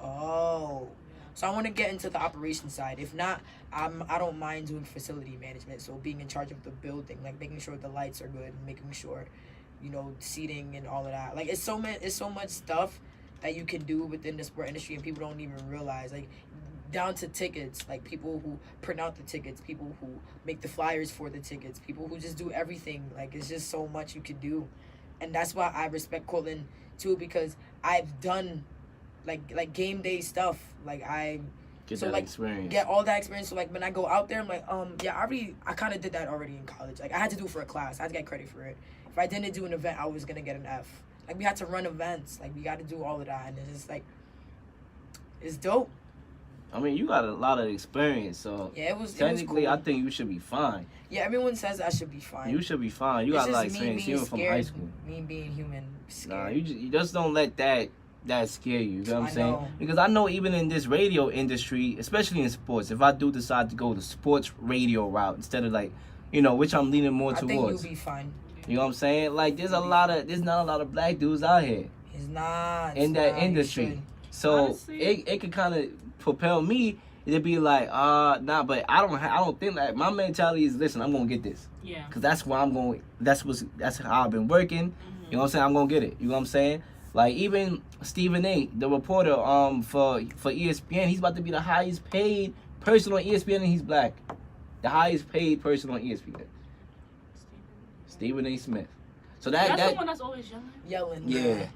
oh. So I want to get into the operations side. If not, I don't mind doing facility management. So being in charge of the building, like making sure the lights are good, making sure, seating and all of that. Like, it's so much stuff that you can do within the sport industry, and people don't even realize. Like, down to tickets, like people who print out the tickets, people who make the flyers for the tickets, people who just do everything. Like, it's just so much you could do. and that's why I respect Cortland too, because I've done like game day stuff. Like I experience. Get all that experience. So like when I go out there, I'm like, I kind of did that already in college. Like I had to do it for a class. I had to get credit for it. If I didn't do an event, I was gonna get an F. Like we had to run events. Like we got to do all of that, and it's just like, it's dope. I mean, you got a lot of experience, so Yeah, it was technically, cool. I think you should be fine. Yeah, everyone says I should be fine. You should be fine. You It's got a lot of just me experience being even from scared, high school. Me being human, Nah, scared. you just don't let that scare you. You know what I'm I saying? know. Because I know even in this radio industry, especially in sports, if I do decide to go the sports radio route instead of like, which I'm leaning more I think towards. you'll be fine. You know what I'm saying? Like there's not a lot of black dudes out here It's not in that industry. So Honestly. it could kind of propel me to be like, nah, but I don't think that my mentality is, listen, I'm gonna get this. Yeah. Cause that's where I'm going. That's how I've been working. You know what I'm saying? I'm gonna get it. You know what I'm saying? Like even Stephen A, the reporter, for ESPN, he's about to be the highest paid person on ESPN, and he's black. The highest paid person on ESPN. Stephen A. Smith. So That's the one that's always yelling. Yelling. yeah.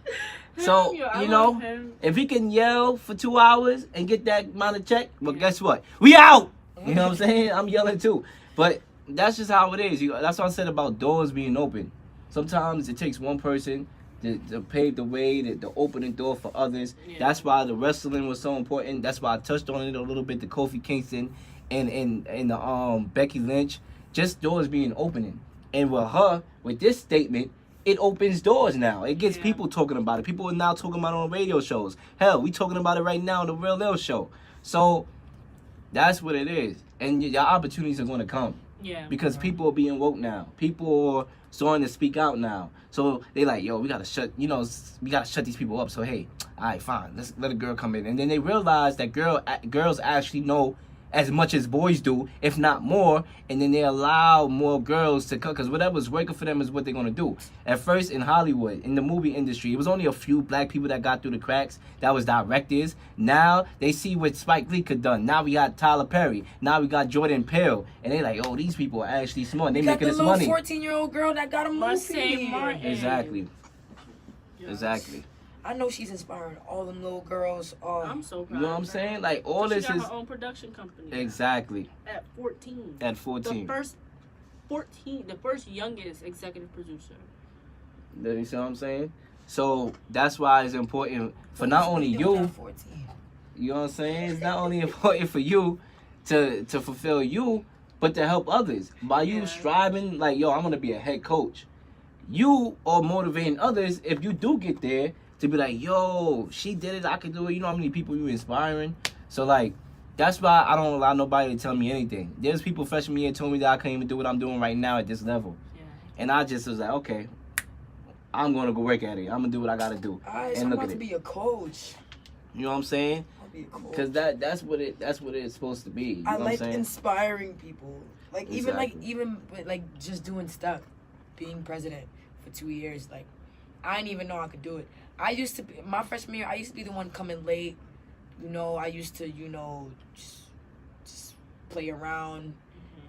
So Yo, I you love know, him. if he can yell for 2 hours and get that amount of check, well, guess what? We out. You know what I'm saying? I'm yelling too. But that's just how it is. That's what I said about doors being open. Sometimes it takes one person to pave the way, to open the door for others. Yeah. That's why the wrestling was so important. That's why I touched on it a little bit. The Kofi Kingston and the Becky Lynch, just doors being opening. And with this statement, it opens doors now. It gets people talking about it. People are now talking about it on radio shows. Hell, we talking about it right now on the Real Leel show. So that's what it is. And your opportunities are going to come. Yeah. Because people are being woke now. People are starting to speak out now. So they like, yo, we gotta shut these people up. So hey, all right, fine, let's let a girl come in. And then they realize that girls actually know as much as boys do, if not more. And then they allow more girls to come, because whatever's working for them is what they're gonna do. At first in Hollywood, in the movie industry, it was only a few black people that got through the cracks. That was directors. Now they see what Spike Lee could done. Now we got Tyler Perry. Now we got Jordan Peele. And they like, oh, these people are actually smart. They making us money. You got the little 14-year-old girl that got a movie. Martin. Exactly. Yes. Exactly. I know she's inspiring all them little girls. I'm so proud. You know what I'm saying? Like all this she got is her own production company. exactly At 14. at 14. The first youngest executive producer. You see what I'm saying? So that's why it's important for not only you. 14. You know what I'm saying? It's not only important for you to fulfill you, but to help others. By you striving, like, yo, I'm gonna be a head coach. You are motivating others if you do get there to be like, yo, she did it, I can do it. You know how many people you inspiring? So like, that's why I don't allow nobody to tell me anything. There's people freshman year told me that I couldn't even do what I'm doing right now at this level. Yeah. And I just was like, okay, I'm gonna go work at it. I'm gonna do what I gotta do. Alright, so I'm about to be a coach. You know what I'm saying? I'll be a coach. Because that's what it's supposed to be. You know I what like I'm saying? inspiring people. Like Exactly. even with just doing stuff, being president for 2 years. Like I didn't even know I could do it. I used to be my freshman year. I used to be the one coming late. I used to just play around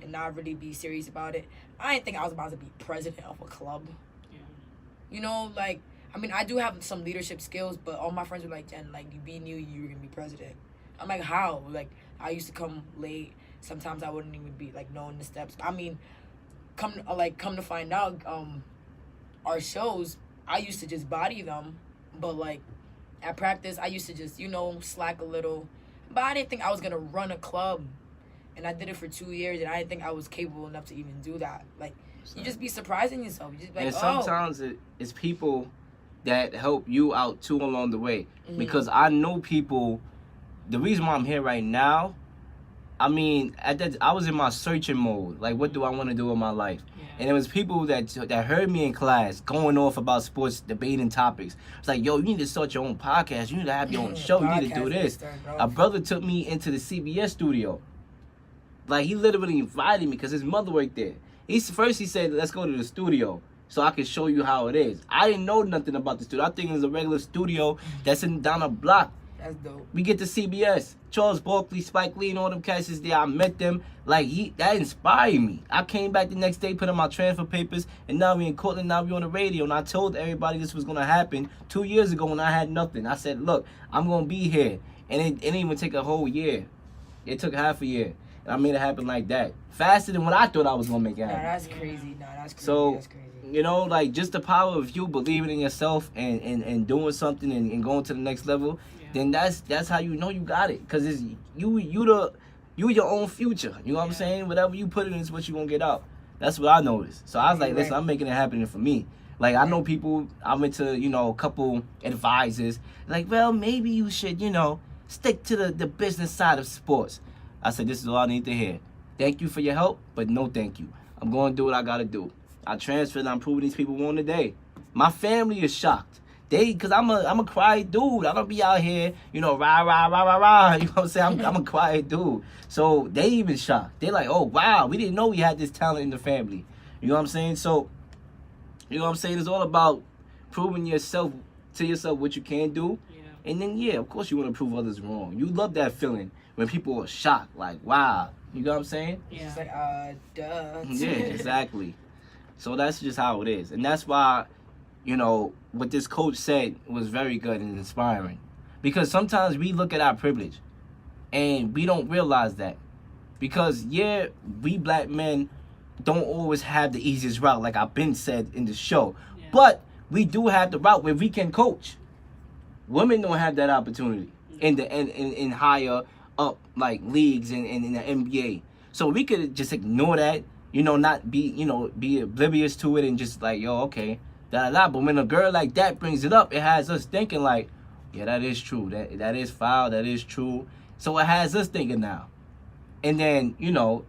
and not really be serious about it. I didn't think I was about to be president of a club. Yeah. I mean, I do have some leadership skills, but all my friends were like, Jen, like, you knew you were going to be president. I'm like, how? Like, I used to come late. Sometimes I wouldn't even be, like, knowing the steps. I mean, come to find out, our shows, I used to just body them. But, like, at practice, I used to just, slack a little. But I didn't think I was going to run a club. And I did it for 2 years, and I didn't think I was capable enough to even do that. Like, you just be surprising yourself. You just be like, and sometimes it's people that help you out too along the way. Because I know people, the reason why I'm here right now, I mean, I was in my searching mode. Like, what do I want to do with my life? Yeah. And it was people that heard me in class going off about sports, debating topics. It's like, yo, you need to start your own podcast. You need to have your own show. You need to do this. A brother took me into the CBS studio. Like, he literally invited me because his mother worked there. First he said, let's go to the studio so I can show you how it is. I didn't know nothing about the studio. I think it was a regular studio that's down a block. That's dope. We get to CBS. Charles Barkley, Spike Lee, and all them cats is there. I met them. Like, that inspired me. I came back the next day, put in my transfer papers, and now we in Cortland, now we on the radio. And I told everybody this was going to happen 2 years ago when I had nothing. I said, look, I'm going to be here. And it didn't even take a whole year. It took half a year. And I made it happen like that. Faster than what I thought I was going to make it happen. Nah, that's crazy. So, That's crazy. you know, like, just the power of you believing in yourself and doing something and going to the next level, then that's how you know you got it. Because it's you your own future. You know what I'm saying? Whatever you put in is what you're going to get out. That's what I noticed. So I was like, listen, I'm making it happen for me. Like, I know people, I went to, you know, a couple advisors. Like, well, maybe you should, you know, stick to the business side of sports. I said, this is all I need to hear. Thank you for your help, but no thank you. I'm going to do what I got to do. I transferred and I'm proving these people wrong today. My family is shocked. Because I'm a quiet dude. I don't be out here, you know, rah, rah, rah, rah, rah. You know what I'm saying? I'm a quiet dude. So they even shocked. They like, oh, wow, we didn't know we had this talent in the family. You know what I'm saying? So, you know what I'm saying? It's all about proving yourself to yourself what you can do. Yeah. And then, yeah, of course you want to prove others wrong. You love that feeling when people are shocked. Like, wow. You know what I'm saying? Yeah. It's like, duh. Yeah, exactly. So that's just how it is. And that's why, you know, what this coach said was very good and inspiring. Because sometimes we look at our privilege and we don't realize that. Because, yeah, we black men don't always have the easiest route, like I've been said in the show. Yeah. But we do have the route where we can coach. Women don't have that opportunity in higher up, like, leagues and in the NBA. So we could just ignore that, you know, not be, you know, be oblivious to it and just like, yo, okay, da-da-da. But when a girl like that brings it up, it has us thinking like, yeah, that is true. That is foul. That is true. So it has us thinking now. And then, you know,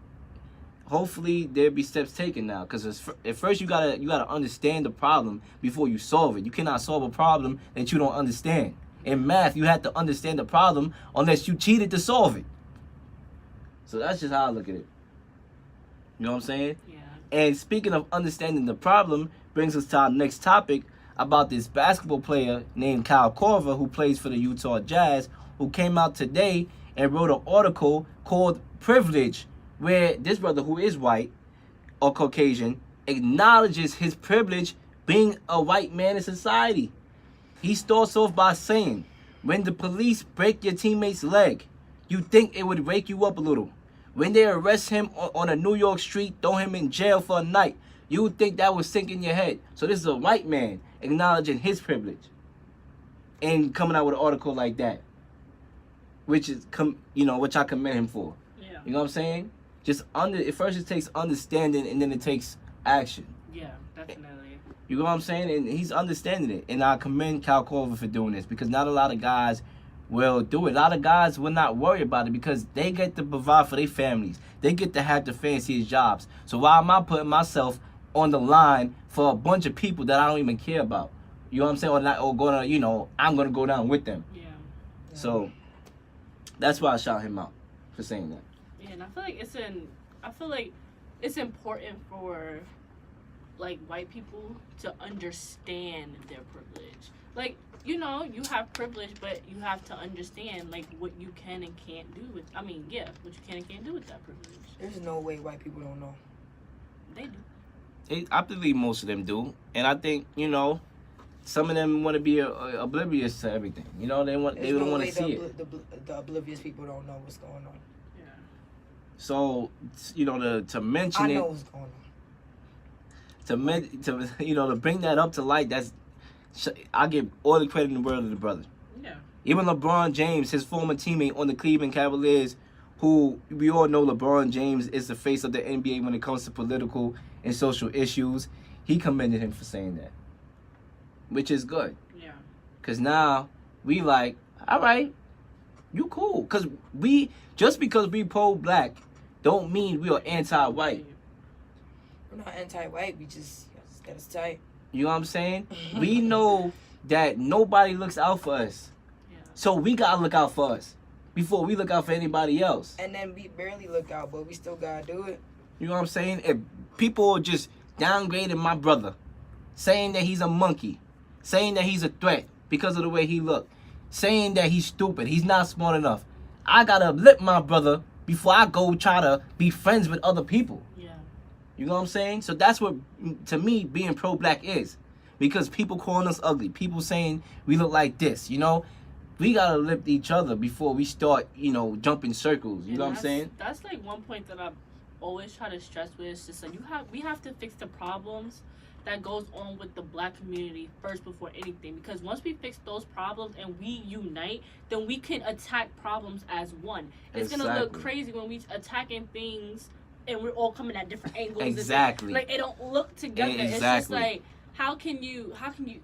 hopefully there'll be steps taken now. Because at first you gotta understand the problem before you solve it. You cannot solve a problem that you don't understand. In math, you have to understand the problem unless you cheated to solve it. So that's just how I look at it. You know what I'm saying? Yeah. And speaking of understanding the problem, brings us to our next topic about this basketball player named Kyle Korver, who plays for the Utah Jazz, who came out today and wrote an article called Privilege, where this brother, who is white or Caucasian, acknowledges his privilege being a white man in society. He starts off by saying, when the police break your teammate's leg, you think it would wake you up a little. When they arrest him on a New York street, throw him in jail for a night, you would think that would sink in your head. So this is a white man acknowledging his privilege and coming out with an article like that, which is, which I commend him for. Yeah. You know what I'm saying? At first it takes understanding and then it takes action. Yeah, definitely. You know what I'm saying? And he's understanding it. And I commend Kyle Korver for doing this because not a lot of guys will do it. A lot of guys will not worry about it because they get to provide for their families. They get to have the fanciest jobs. So why am I putting myself on the line for a bunch of people that I don't even care about? You know what I'm saying? I'm going to go down with them. Yeah. So that's why I shout him out for saying that. Yeah, and I feel like it's important for like white people to understand their privilege. Like, you know, you have privilege, but you have to understand like what you can and can't do with what you can and can't do with that privilege. There's no way white people don't know. They do. I believe most of them do. And I think, you know, some of them want to be oblivious to everything. You know, they don't want to see it. The oblivious people don't know what's going on. Yeah. So, you know, to mention it. I know what's going on. To bring that up to light, I give all the credit in the world to the brother. Yeah. Even LeBron James, his former teammate on the Cleveland Cavaliers, who we all know LeBron James is the face of the NBA when it comes to political and social issues, he commended him for saying that, which is good. Yeah. Because now we like, all right, you cool. Because because we pro-black don't mean we are anti-white. We're not anti-white, we just got us tight. You know what I'm saying? We know that nobody looks out for us. Yeah. So we gotta look out for us before we look out for anybody else. And then we barely look out, but we still gotta do it. You know what I'm saying? If people are just downgrading my brother, saying that he's a monkey, saying that he's a threat because of the way he look, saying that he's stupid, he's not smart enough. I gotta uplift my brother before I go try to be friends with other people. Yeah. You know what I'm saying? So that's what, to me, being pro-black is. Because people calling us ugly, people saying we look like this, you know? We gotta lift each other before we start, you know, jumping circles. You know what I'm saying? That's like one point that I always try to stress with. It's just like we have to fix the problems that goes on with the black community first before anything. Because once we fix those problems and we unite, then we can attack problems as one. It's gonna look crazy when we attacking things and we're all coming at different angles. Exactly. Like it don't look together. Exactly. It's just like how can you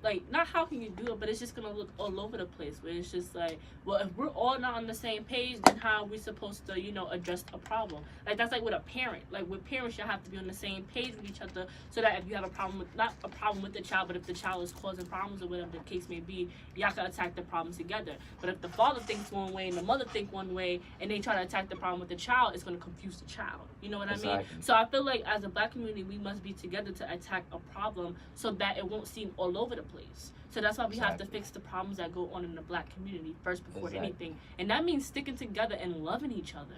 like, not how can you do it, but it's just gonna look all over the place where it's just like, well, if we're all not on the same page, then how are we supposed to, you know, address a problem? Like that's like with a parent. Like with parents, you have to be on the same page with each other so that if you have a problem with, not a problem with the child, but if the child is causing problems or whatever the case may be, y'all can attack the problem together. But if the father thinks one way and the mother think one way and they try to attack the problem with the child, it's gonna confuse the child. You know what I mean? So I feel like as a black community, we must be together to attack a problem so that it won't seem all over the place. So that's why we have to fix the problems that go on in the black community first before anything. And that means sticking together and loving each other.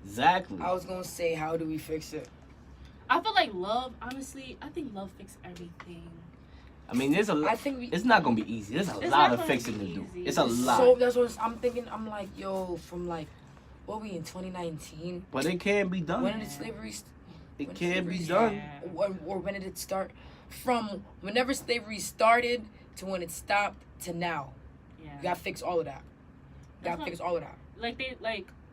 Exactly. I was gonna say, how do we fix it? I feel like love, honestly, I think love fixes everything. I mean, there's a lot. It's not gonna be easy. There's a lot of fixing to do. It's a lot. So that's what I'm thinking. I'm like, yo, from like, what we in 2019? But it can be done. When did slavery? It can be done. Or when did it start? From whenever slavery started to when it stopped to now. Yeah. You gotta fix all of that. You gotta fix all of that.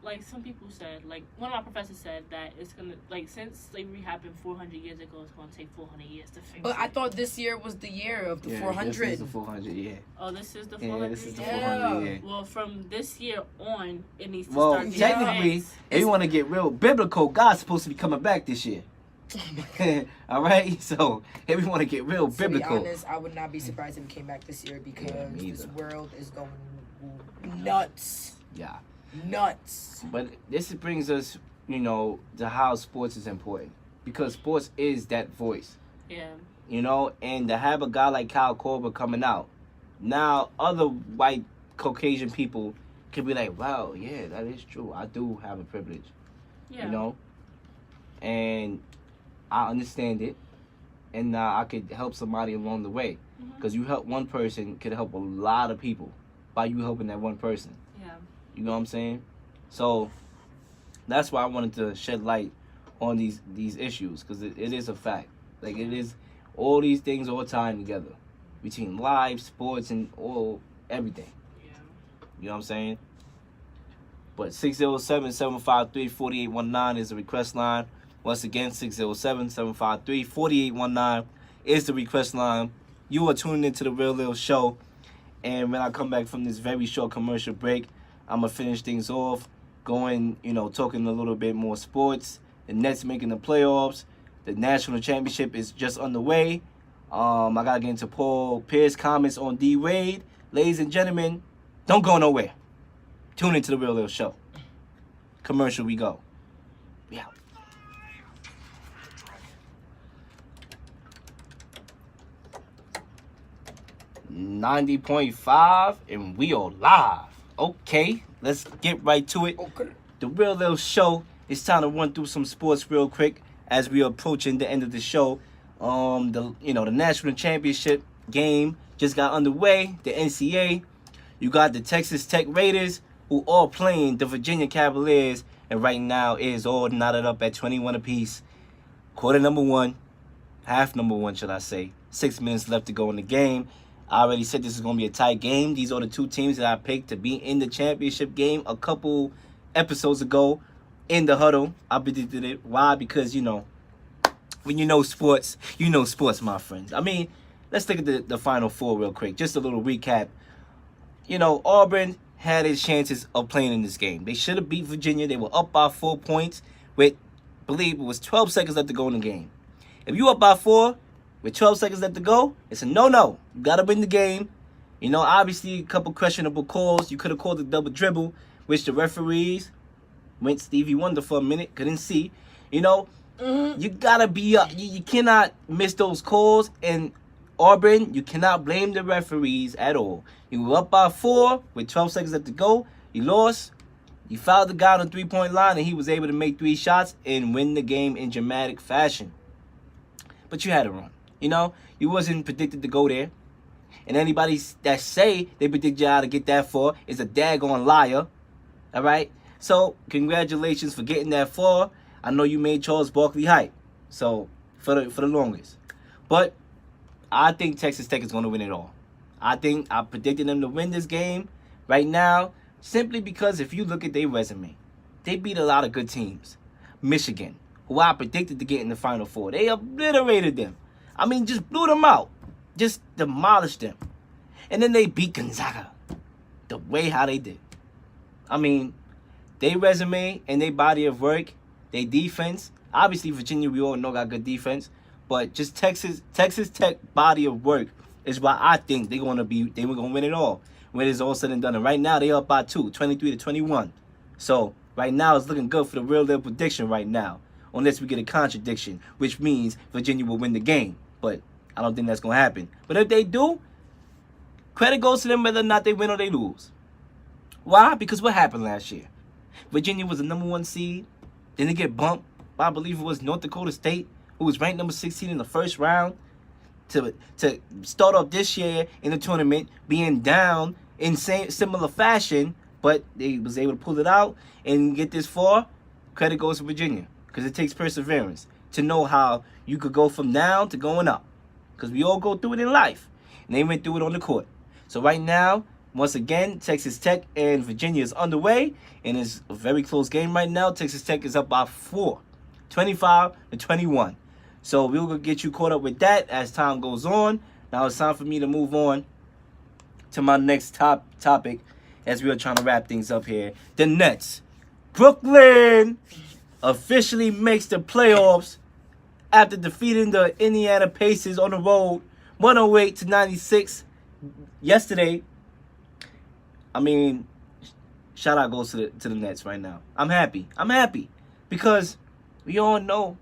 Like some people said, like one of my professors said that it's gonna, like, since slavery happened 400 years ago, it's gonna take 400 years to fix But it. I thought this year was the year of the 400. This is the 400, yeah. Oh, this is the 400? Yeah, this is the 400, yeah. Well, from this year on, it needs to Well, start getting technically, fixed. if you want to get real biblical, God's supposed to be coming back this year. All right? So, if we want to get real biblical. To be honest, I would not be surprised if it came back this year because this world is going nuts. Yeah. Nuts. But this brings us, you know, to how sports is important. Because sports is that voice. Yeah. You know, and to have a guy like Kyle Korver coming out, now other white Caucasian people can be like, wow, yeah, that is true. I do have a privilege. Yeah. You know? And I understand it. And now I could help somebody along the way. Because you help one person could help a lot of people by you helping that one person. Yeah. You know what I'm saying? So that's why I wanted to shed light on these issues, because it is a fact. Like, it is all these things all tying together between live, sports, and all everything. Yeah. You know what I'm saying? But 607-753-4819 is the request line. Once again, 607-753-4819 is the request line. You are tuning into the Real Leel Show. And when I come back from this very short commercial break, I'm going to finish things off, going, you know, talking a little bit more sports. The Nets making the playoffs. The national championship is just underway. I got to get into Paul Pierce comments on D-Wade. Ladies and gentlemen, don't go nowhere. Tune into the Real Leel Show. Commercial we go. We out. .5 and we are live. Okay, let's get right to it. Okay. The Real Leel Show. It's time to run through some sports real quick as we are approaching the end of the show. The national championship game just got underway. The NCAA. You got the Texas Tech Raiders who are playing the Virginia Cavaliers, and right now it is all knotted up at 21 apiece. Quarter number one, half number one, should I say? 6 minutes left to go in the game. I already said this is going to be a tight game. These are the two teams that I picked to be in the championship game a couple episodes ago in the huddle. I predicted it. Why? Because, when you know sports, my friends. I mean, let's look at the Final Four real quick. Just a little recap. Auburn had its chances of playing in this game. They should have beat Virginia. They were up by 4 points with, I believe it was 12 seconds left to go in the game. If you up by 4 with 12 seconds left to go, it's a no-no. You got to win the game. Obviously, a couple questionable calls. You could have called a double dribble, which the referees went Stevie Wonder for a minute, couldn't see. You got to be up. You cannot miss those calls. And Auburn, you cannot blame the referees at all. You were up by 4 with 12 seconds left to go. You lost. You fouled the guy on the three-point line, and he was able to make 3 shots and win the game in dramatic fashion. But you had to run. You know, you wasn't predicted to go there. And anybody that say they predict you how to get that far is a daggone liar. All right? So, congratulations for getting that far. I know you made Charles Barkley hype. So, for the longest. But I think Texas Tech is going to win it all. I predicted them to win this game right now simply because if you look at their resume, they beat a lot of good teams. Michigan, who I predicted to get in the Final Four, they obliterated them. I mean, just blew them out. Just demolished them. And then they beat Gonzaga the way how they did. I mean, their resume and their body of work, their defense, obviously Virginia, we all know, got good defense. But just Texas Tech body of work is why I think they were gonna win it all when it's all said and done. And right now they up by 2, 23-21. So right now it's looking good for the real deal prediction right now, unless we get a contradiction, which means Virginia will win the game. But I don't think that's gonna happen. But if they do, credit goes to them whether or not they win or they lose. Why? Because what happened last year? Virginia was the number 1 seed. Then they get bumped by, I believe it was North Dakota State, who was ranked number 16 in the first round, to start off this year in the tournament being down in similar fashion, but they was able to pull it out and get this far. Credit goes to Virginia, because it takes perseverance to know how you could go from down to going up, because we all go through it in life, and they went through it on the court. So right now, once again, Texas Tech and Virginia is underway, and it's a very close game right now. Texas Tech is up by 4, 25-21. So we're going to get you caught up with that as time goes on. Now it's time for me to move on to my next topic as we are trying to wrap things up here. The Nets. Brooklyn officially makes the playoffs after defeating the Indiana Pacers on the road 108-96 yesterday. I mean, shout out goes to the Nets right now. I'm happy. Because we all know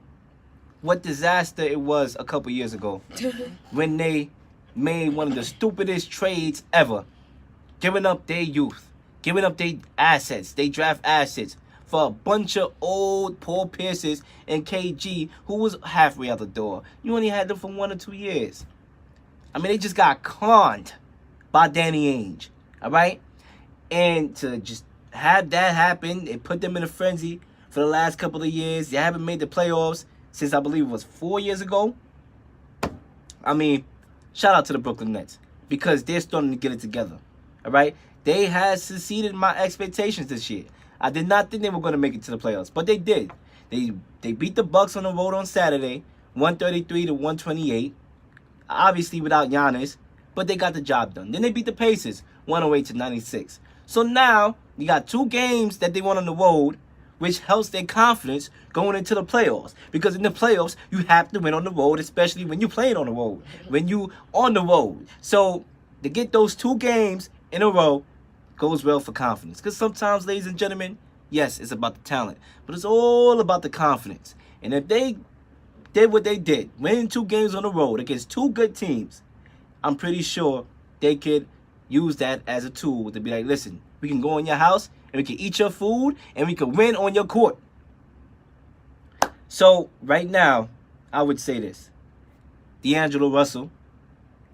what disaster it was a couple years ago when they made one of the stupidest trades ever, giving up their youth, giving up their assets, they draft assets for a bunch of old Paul Pierces and KG who was halfway out the door. You only had them for 1 or 2 years. I mean, they just got conned by Danny Ainge, all right? And to just have that happen, it put them in a frenzy for the last couple of years. They haven't made the playoffs since I believe it was 4 years ago. I mean, shout out to the Brooklyn Nets because they're starting to get it together. All right? They had succeeded my expectations this year. I did not think they were going to make it to the playoffs, but they did. They beat the Bucks on the road on Saturday, 133-128. Obviously without Giannis, but they got the job done. Then they beat the Pacers, 108-96. So now you got 2 games that they won on the road, which helps their confidence going into the playoffs. Because in the playoffs, you have to win on the road, especially when you're playing on the road, when you on the road. So to get those 2 games in a row goes well for confidence. Because sometimes, ladies and gentlemen, yes, it's about the talent, but it's all about the confidence. And if they did what they did, winning 2 games on the road against 2 good teams, I'm pretty sure they could use that as a tool to be like, listen, we can go in your house and we can eat your food and we can win on your court. So right now, I would say this. D'Angelo Russell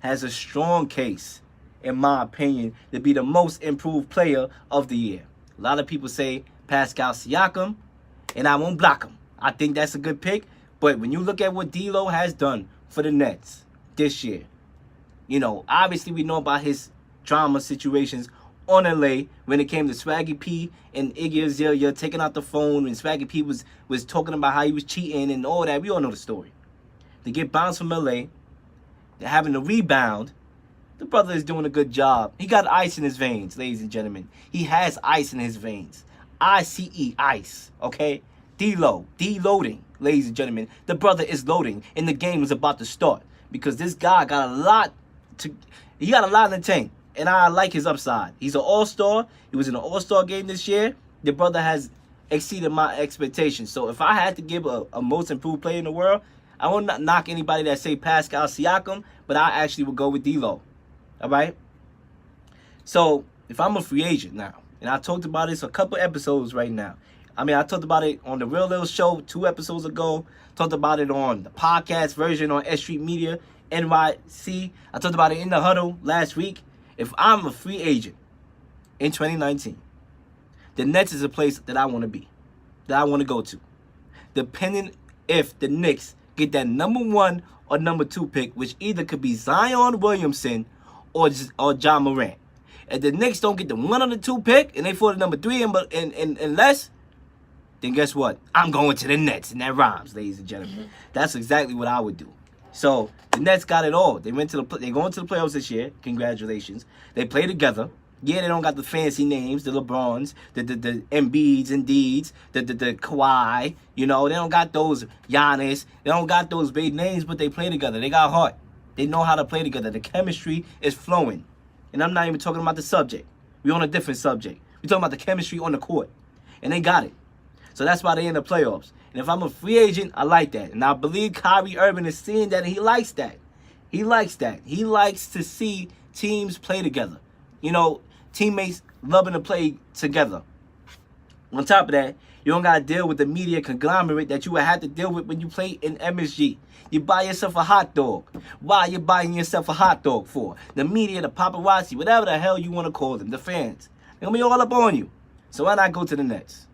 has a strong case, in my opinion, to be the most improved player of the year. A lot of people say Pascal Siakam, and I won't block him. I think that's a good pick. But when you look at what D'Lo has done for the Nets this year, you know, obviously we know about his drama situations on LA when it came to Swaggy P and Iggy Azalea taking out the phone when Swaggy P was talking about how he was cheating and all that. We all know the story. To get bounced from LA, to having a rebound, the brother is doing a good job. He got ice in his veins, ladies and gentlemen. He has ice in his veins. ICE, ice, okay? D-Lo, deloading, ladies and gentlemen. The brother is loading, and the game is about to start because this guy got a lot in the tank, and I like his upside. He's an all-star. He was in an all-star game this year. The brother has exceeded my expectations. So if I had to give a most improved player in the world, I won't knock anybody that say Pascal Siakam, but I actually would go with D'Lo. All right? So, if I'm a free agent now, and I talked about this a couple episodes right now. I mean, I talked about it on the Real Lil Show 2 episodes ago. Talked about it on the podcast version on S Street Media, NYC. I talked about it in the huddle last week. If I'm a free agent in 2019, the Nets is a place that I want to be, that I want to go to. Depending if the Knicks get that number 1 or number 2 pick, which either could be Zion Williamson or John Morant. If the Knicks don't get the 1 or the 2 pick and they fall to number 3 and less, then guess what? I'm going to the Nets, and that rhymes, ladies and gentlemen. That's exactly what I would do. So the Nets got it all. They're going to the playoffs this year. Congratulations. They play together. Yeah, they don't got the fancy names, the LeBrons, the Embiids and Deeds, the Kawhi. You know, they don't got those Giannis. They don't got those big names, but they play together. They got heart. They know how to play together. The chemistry is flowing. And I'm not even talking about the subject. We're on a different subject. We're talking about the chemistry on the court. And they got it. So that's why they're in the playoffs. And if I'm a free agent, I like that. And I believe Kyrie Irving is seeing that, and he likes that. He likes that. He likes to see teams play together. You know, teammates loving to play together. On top of that, you don't got to deal with the media conglomerate that you would have to deal with when you play in MSG. You buy yourself a hot dog. Why are you buying yourself a hot dog for? The media, the paparazzi, whatever the hell you want to call them, the fans. They're going to be all up on you. So why not go to the Nets?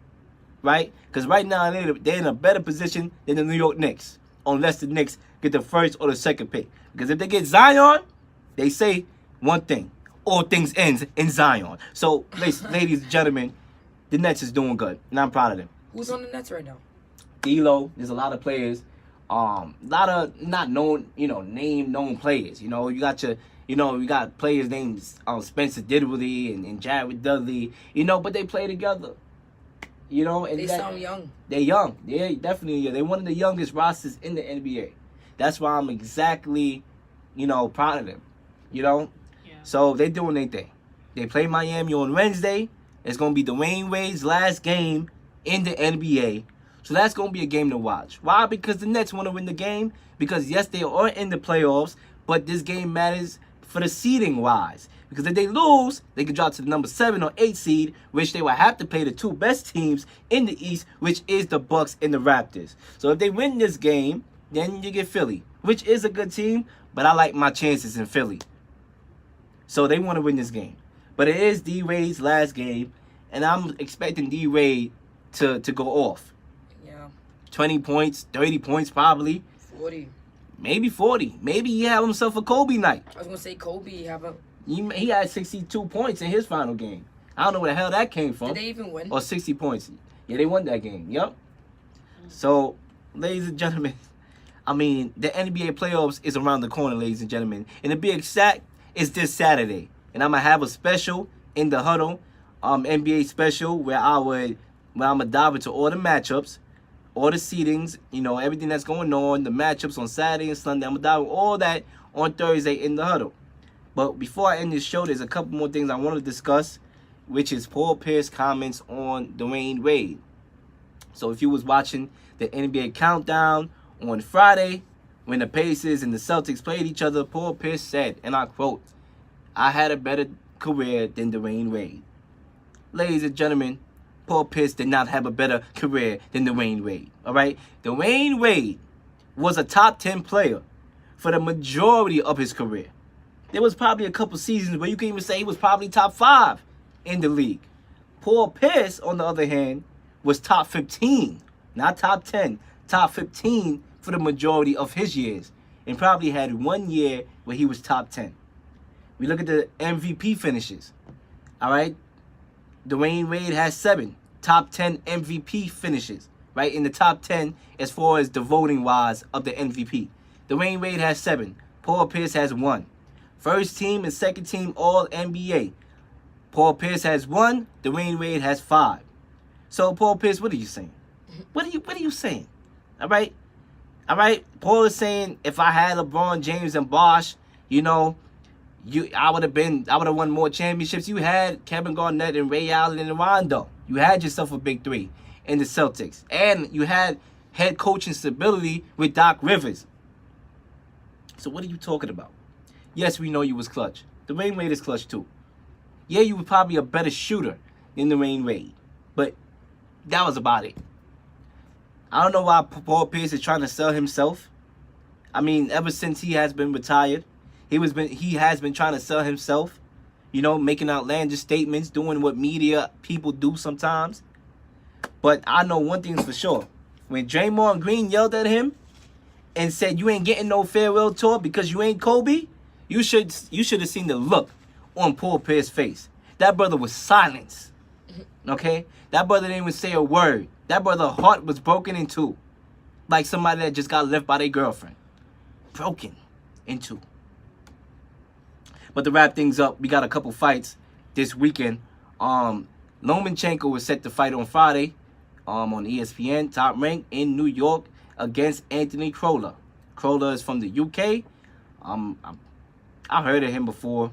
Right? Because right now they're in a better position than the New York Knicks. Unless the Knicks get the 1st or the 2nd pick. Because if they get Zion, they say one thing. All things ends in Zion. So, ladies and gentlemen, the Nets is doing good. And I'm proud of them. Who's on the Nets right now? D'Lo, there's a lot of players. A lot of not known, known players. You got players named Spencer Dinwiddie and Jared Dudley, but they play together. And they sound young. They're young. Yeah, definitely. They're one of the youngest rosters in the NBA. That's why I'm exactly, proud of them. Yeah. So they're doing their thing. They play Miami on Wednesday. It's going to be Dwayne Wade's last game in the NBA. So that's going to be a game to watch. Why? Because the Nets want to win the game. Because, yes, they are in the playoffs, but this game matters for the seeding-wise. Because if they lose, they could drop to the number 7 or 8 seed, which they will have to play the 2 best teams in the East, which is the Bucks and the Raptors. So if they win this game, then you get Philly, which is a good team, but I like my chances in Philly. So they want to win this game. But it is D-Wade's last game, and I'm expecting D-Wade to go off. Yeah. 20 points, 30 points probably. 40. Maybe 40. Maybe he have himself a Kobe night. I was going to say Kobe He had 62 points in his final game. I don't know where the hell that came from. Did they even win? Or 60 points. Yeah, they won that game. Yep. So, ladies and gentlemen, the NBA playoffs is around the corner, ladies and gentlemen. And to be exact, it's this Saturday. And I'm going to have a special in the huddle, NBA special, where I'm going to dive into all the matchups, all the seedings, everything that's going on, the matchups on Saturday and Sunday. I'm going to dive into all that on Thursday in the huddle. But before I end this show, there's a couple more things I want to discuss, which is Paul Pierce's comments on Dwayne Wade. So if you was watching the NBA Countdown on Friday, when the Pacers and the Celtics played each other, Paul Pierce said, and I quote, "I had a better career than Dwayne Wade." Ladies and gentlemen, Paul Pierce did not have a better career than Dwayne Wade. All right? Dwayne Wade was a top 10 player for the majority of his career. There was probably a couple seasons where you can even say he was probably top 5 in the league. Paul Pierce, on the other hand, was top 15, not top 10, top 15 for the majority of his years, and probably had 1 year where he was top 10. We look at the MVP finishes. All right? Dwayne Wade has 7 top 10 MVP finishes, right? In the top 10 as far as the voting wise of the MVP. Dwayne Wade has 7. Paul Pierce has 1. First team and second team all NBA. Paul Pierce has 1. Dwayne Wade has 5. So Paul Pierce, what are you saying? What are you saying? All right? Paul is saying if I had LeBron James and Bosh, I would have won more championships. You had Kevin Garnett and Ray Allen and Rondo. You had yourself a big 3 in the Celtics. And you had head coaching stability with Doc Rivers. So what are you talking about? Yes, we know you was clutch. The Dwayne Wade is clutch too. Yeah, you were probably a better shooter than the Dwayne Wade. But that was about it. I don't know why Paul Pierce is trying to sell himself. I mean, ever since he has been retired, he has been trying to sell himself. You know, making outlandish statements, doing what media people do sometimes. But I know one thing's for sure. When Draymond Green yelled at him and said, "You ain't getting no farewell tour because you ain't Kobe," you should have seen the look on Paul Pierce's face. That brother was silenced. Okay? That brother didn't even say a word. That brother's heart was broken in two. Like somebody that just got left by their girlfriend. Broken in two. But to wrap things up, we got a couple fights this weekend. Lomachenko was set to fight on Friday on ESPN, Top Rank in New York against Anthony Crolla. Crolla is from the UK. I've heard of him before.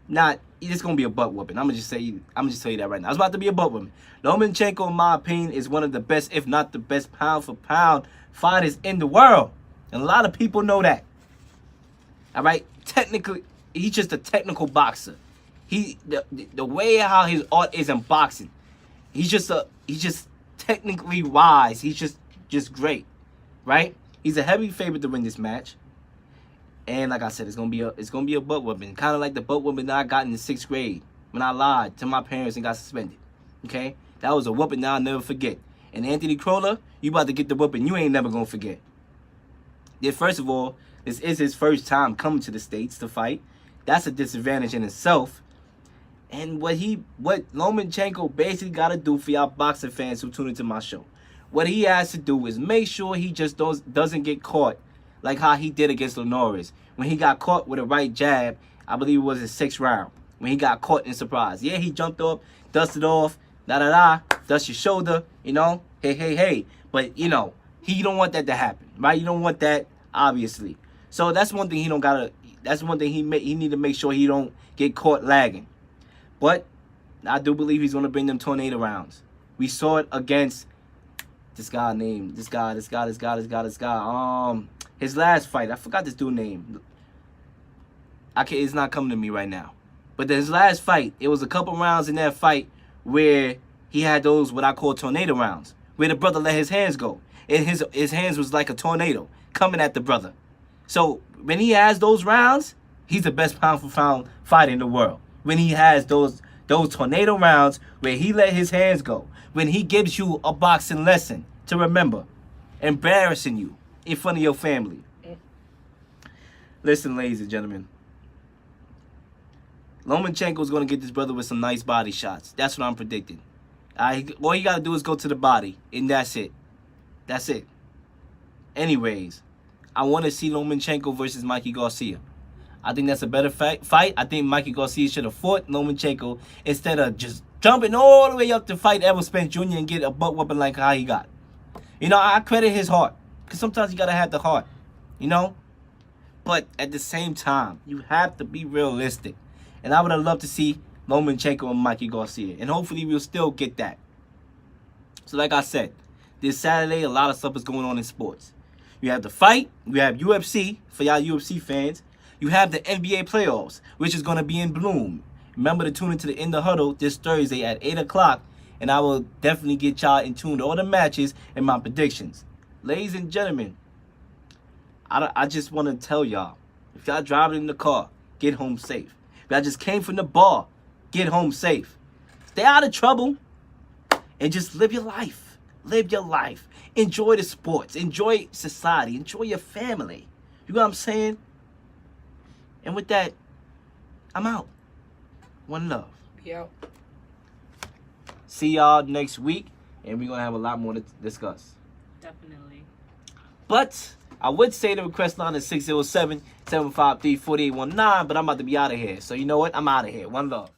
It's gonna be a butt whooping. I'm gonna just tell you that right now. It's about to be a butt whooping. Lomachenko, in my opinion, is one of the best, if not the best, pound for pound fighters in the world, and a lot of people know that. All right, technically, he's just a technical boxer. The way how his art is in boxing, he's just technically wise. He's just great, right? He's a heavy favorite to win this match. And like I said, it's gonna be a butt whooping, kind of like the butt whooping that I got in the 6th grade when I lied to my parents and got suspended. Okay, that was a whooping that I'll never forget. And Anthony Crolla, you about to get the whooping you ain't never gonna forget. Yeah, first of all, this is his first time coming to the States to fight. That's a disadvantage in itself. And what Lomachenko basically got to do for y'all boxing fans who tune into my show, what he has to do is make sure he just doesn't get caught like how he did against Linares. When he got caught with a right jab, I believe it was his 6th round, when he got caught in surprise. Yeah, he jumped up, dusted off, dust your shoulder, you know, hey. But, you know, he don't want that to happen, right? You don't want that, obviously. So that's one thing he need to make sure he don't get caught lagging. But I do believe he's going to bring them tornado rounds. We saw it against this guy. His last fight, I forgot this dude's name. It's not coming to me right now. But his last fight, it was a couple rounds in that fight where he had those what I call tornado rounds, where the brother let his hands go. And his hands was like a tornado coming at the brother. So when he has those rounds, he's the best pound for pound fighter in the world. When he has those tornado rounds where he let his hands go. When he gives you a boxing lesson to remember. Embarrassing you in front of your family. Listen, ladies and gentlemen. Lomachenko's going to get this brother with some nice body shots. That's what I'm predicting. All you got to do is go to the body. And that's it. That's it. Anyways, I want to see Lomachenko versus Mikey Garcia. I think that's a better fight. I think Mikey Garcia should have fought Lomachenko instead of just jumping all the way up to fight Errol Spence Jr. and get a butt whooping like how he got. You know, I credit his heart. Because sometimes you got to have the heart. You know? But at the same time, you have to be realistic. And I would have loved to see Lomachenko and Mikey Garcia. And hopefully we'll still get that. So like I said, this Saturday, a lot of stuff is going on in sports. You have the fight. You have UFC, for y'all UFC fans. You have the NBA playoffs, which is going to be in bloom. Remember to tune into the In the Huddle this Thursday at 8 o'clock. And I will definitely get y'all in tune to all the matches and my predictions. Ladies and gentlemen, I just want to tell y'all, if y'all driving in the car, get home safe. If y'all just came from the bar, get home safe. Stay out of trouble and just live your life. Live your life. Enjoy the sports. Enjoy society. Enjoy your family. You know what I'm saying? And with that, I'm out. One love. Be out. See y'all next week, and we're going to have a lot more to discuss. Definitely. But I would say the request line is 607-753-4819, but I'm about to be out of here. So you know what? I'm out of here. One love.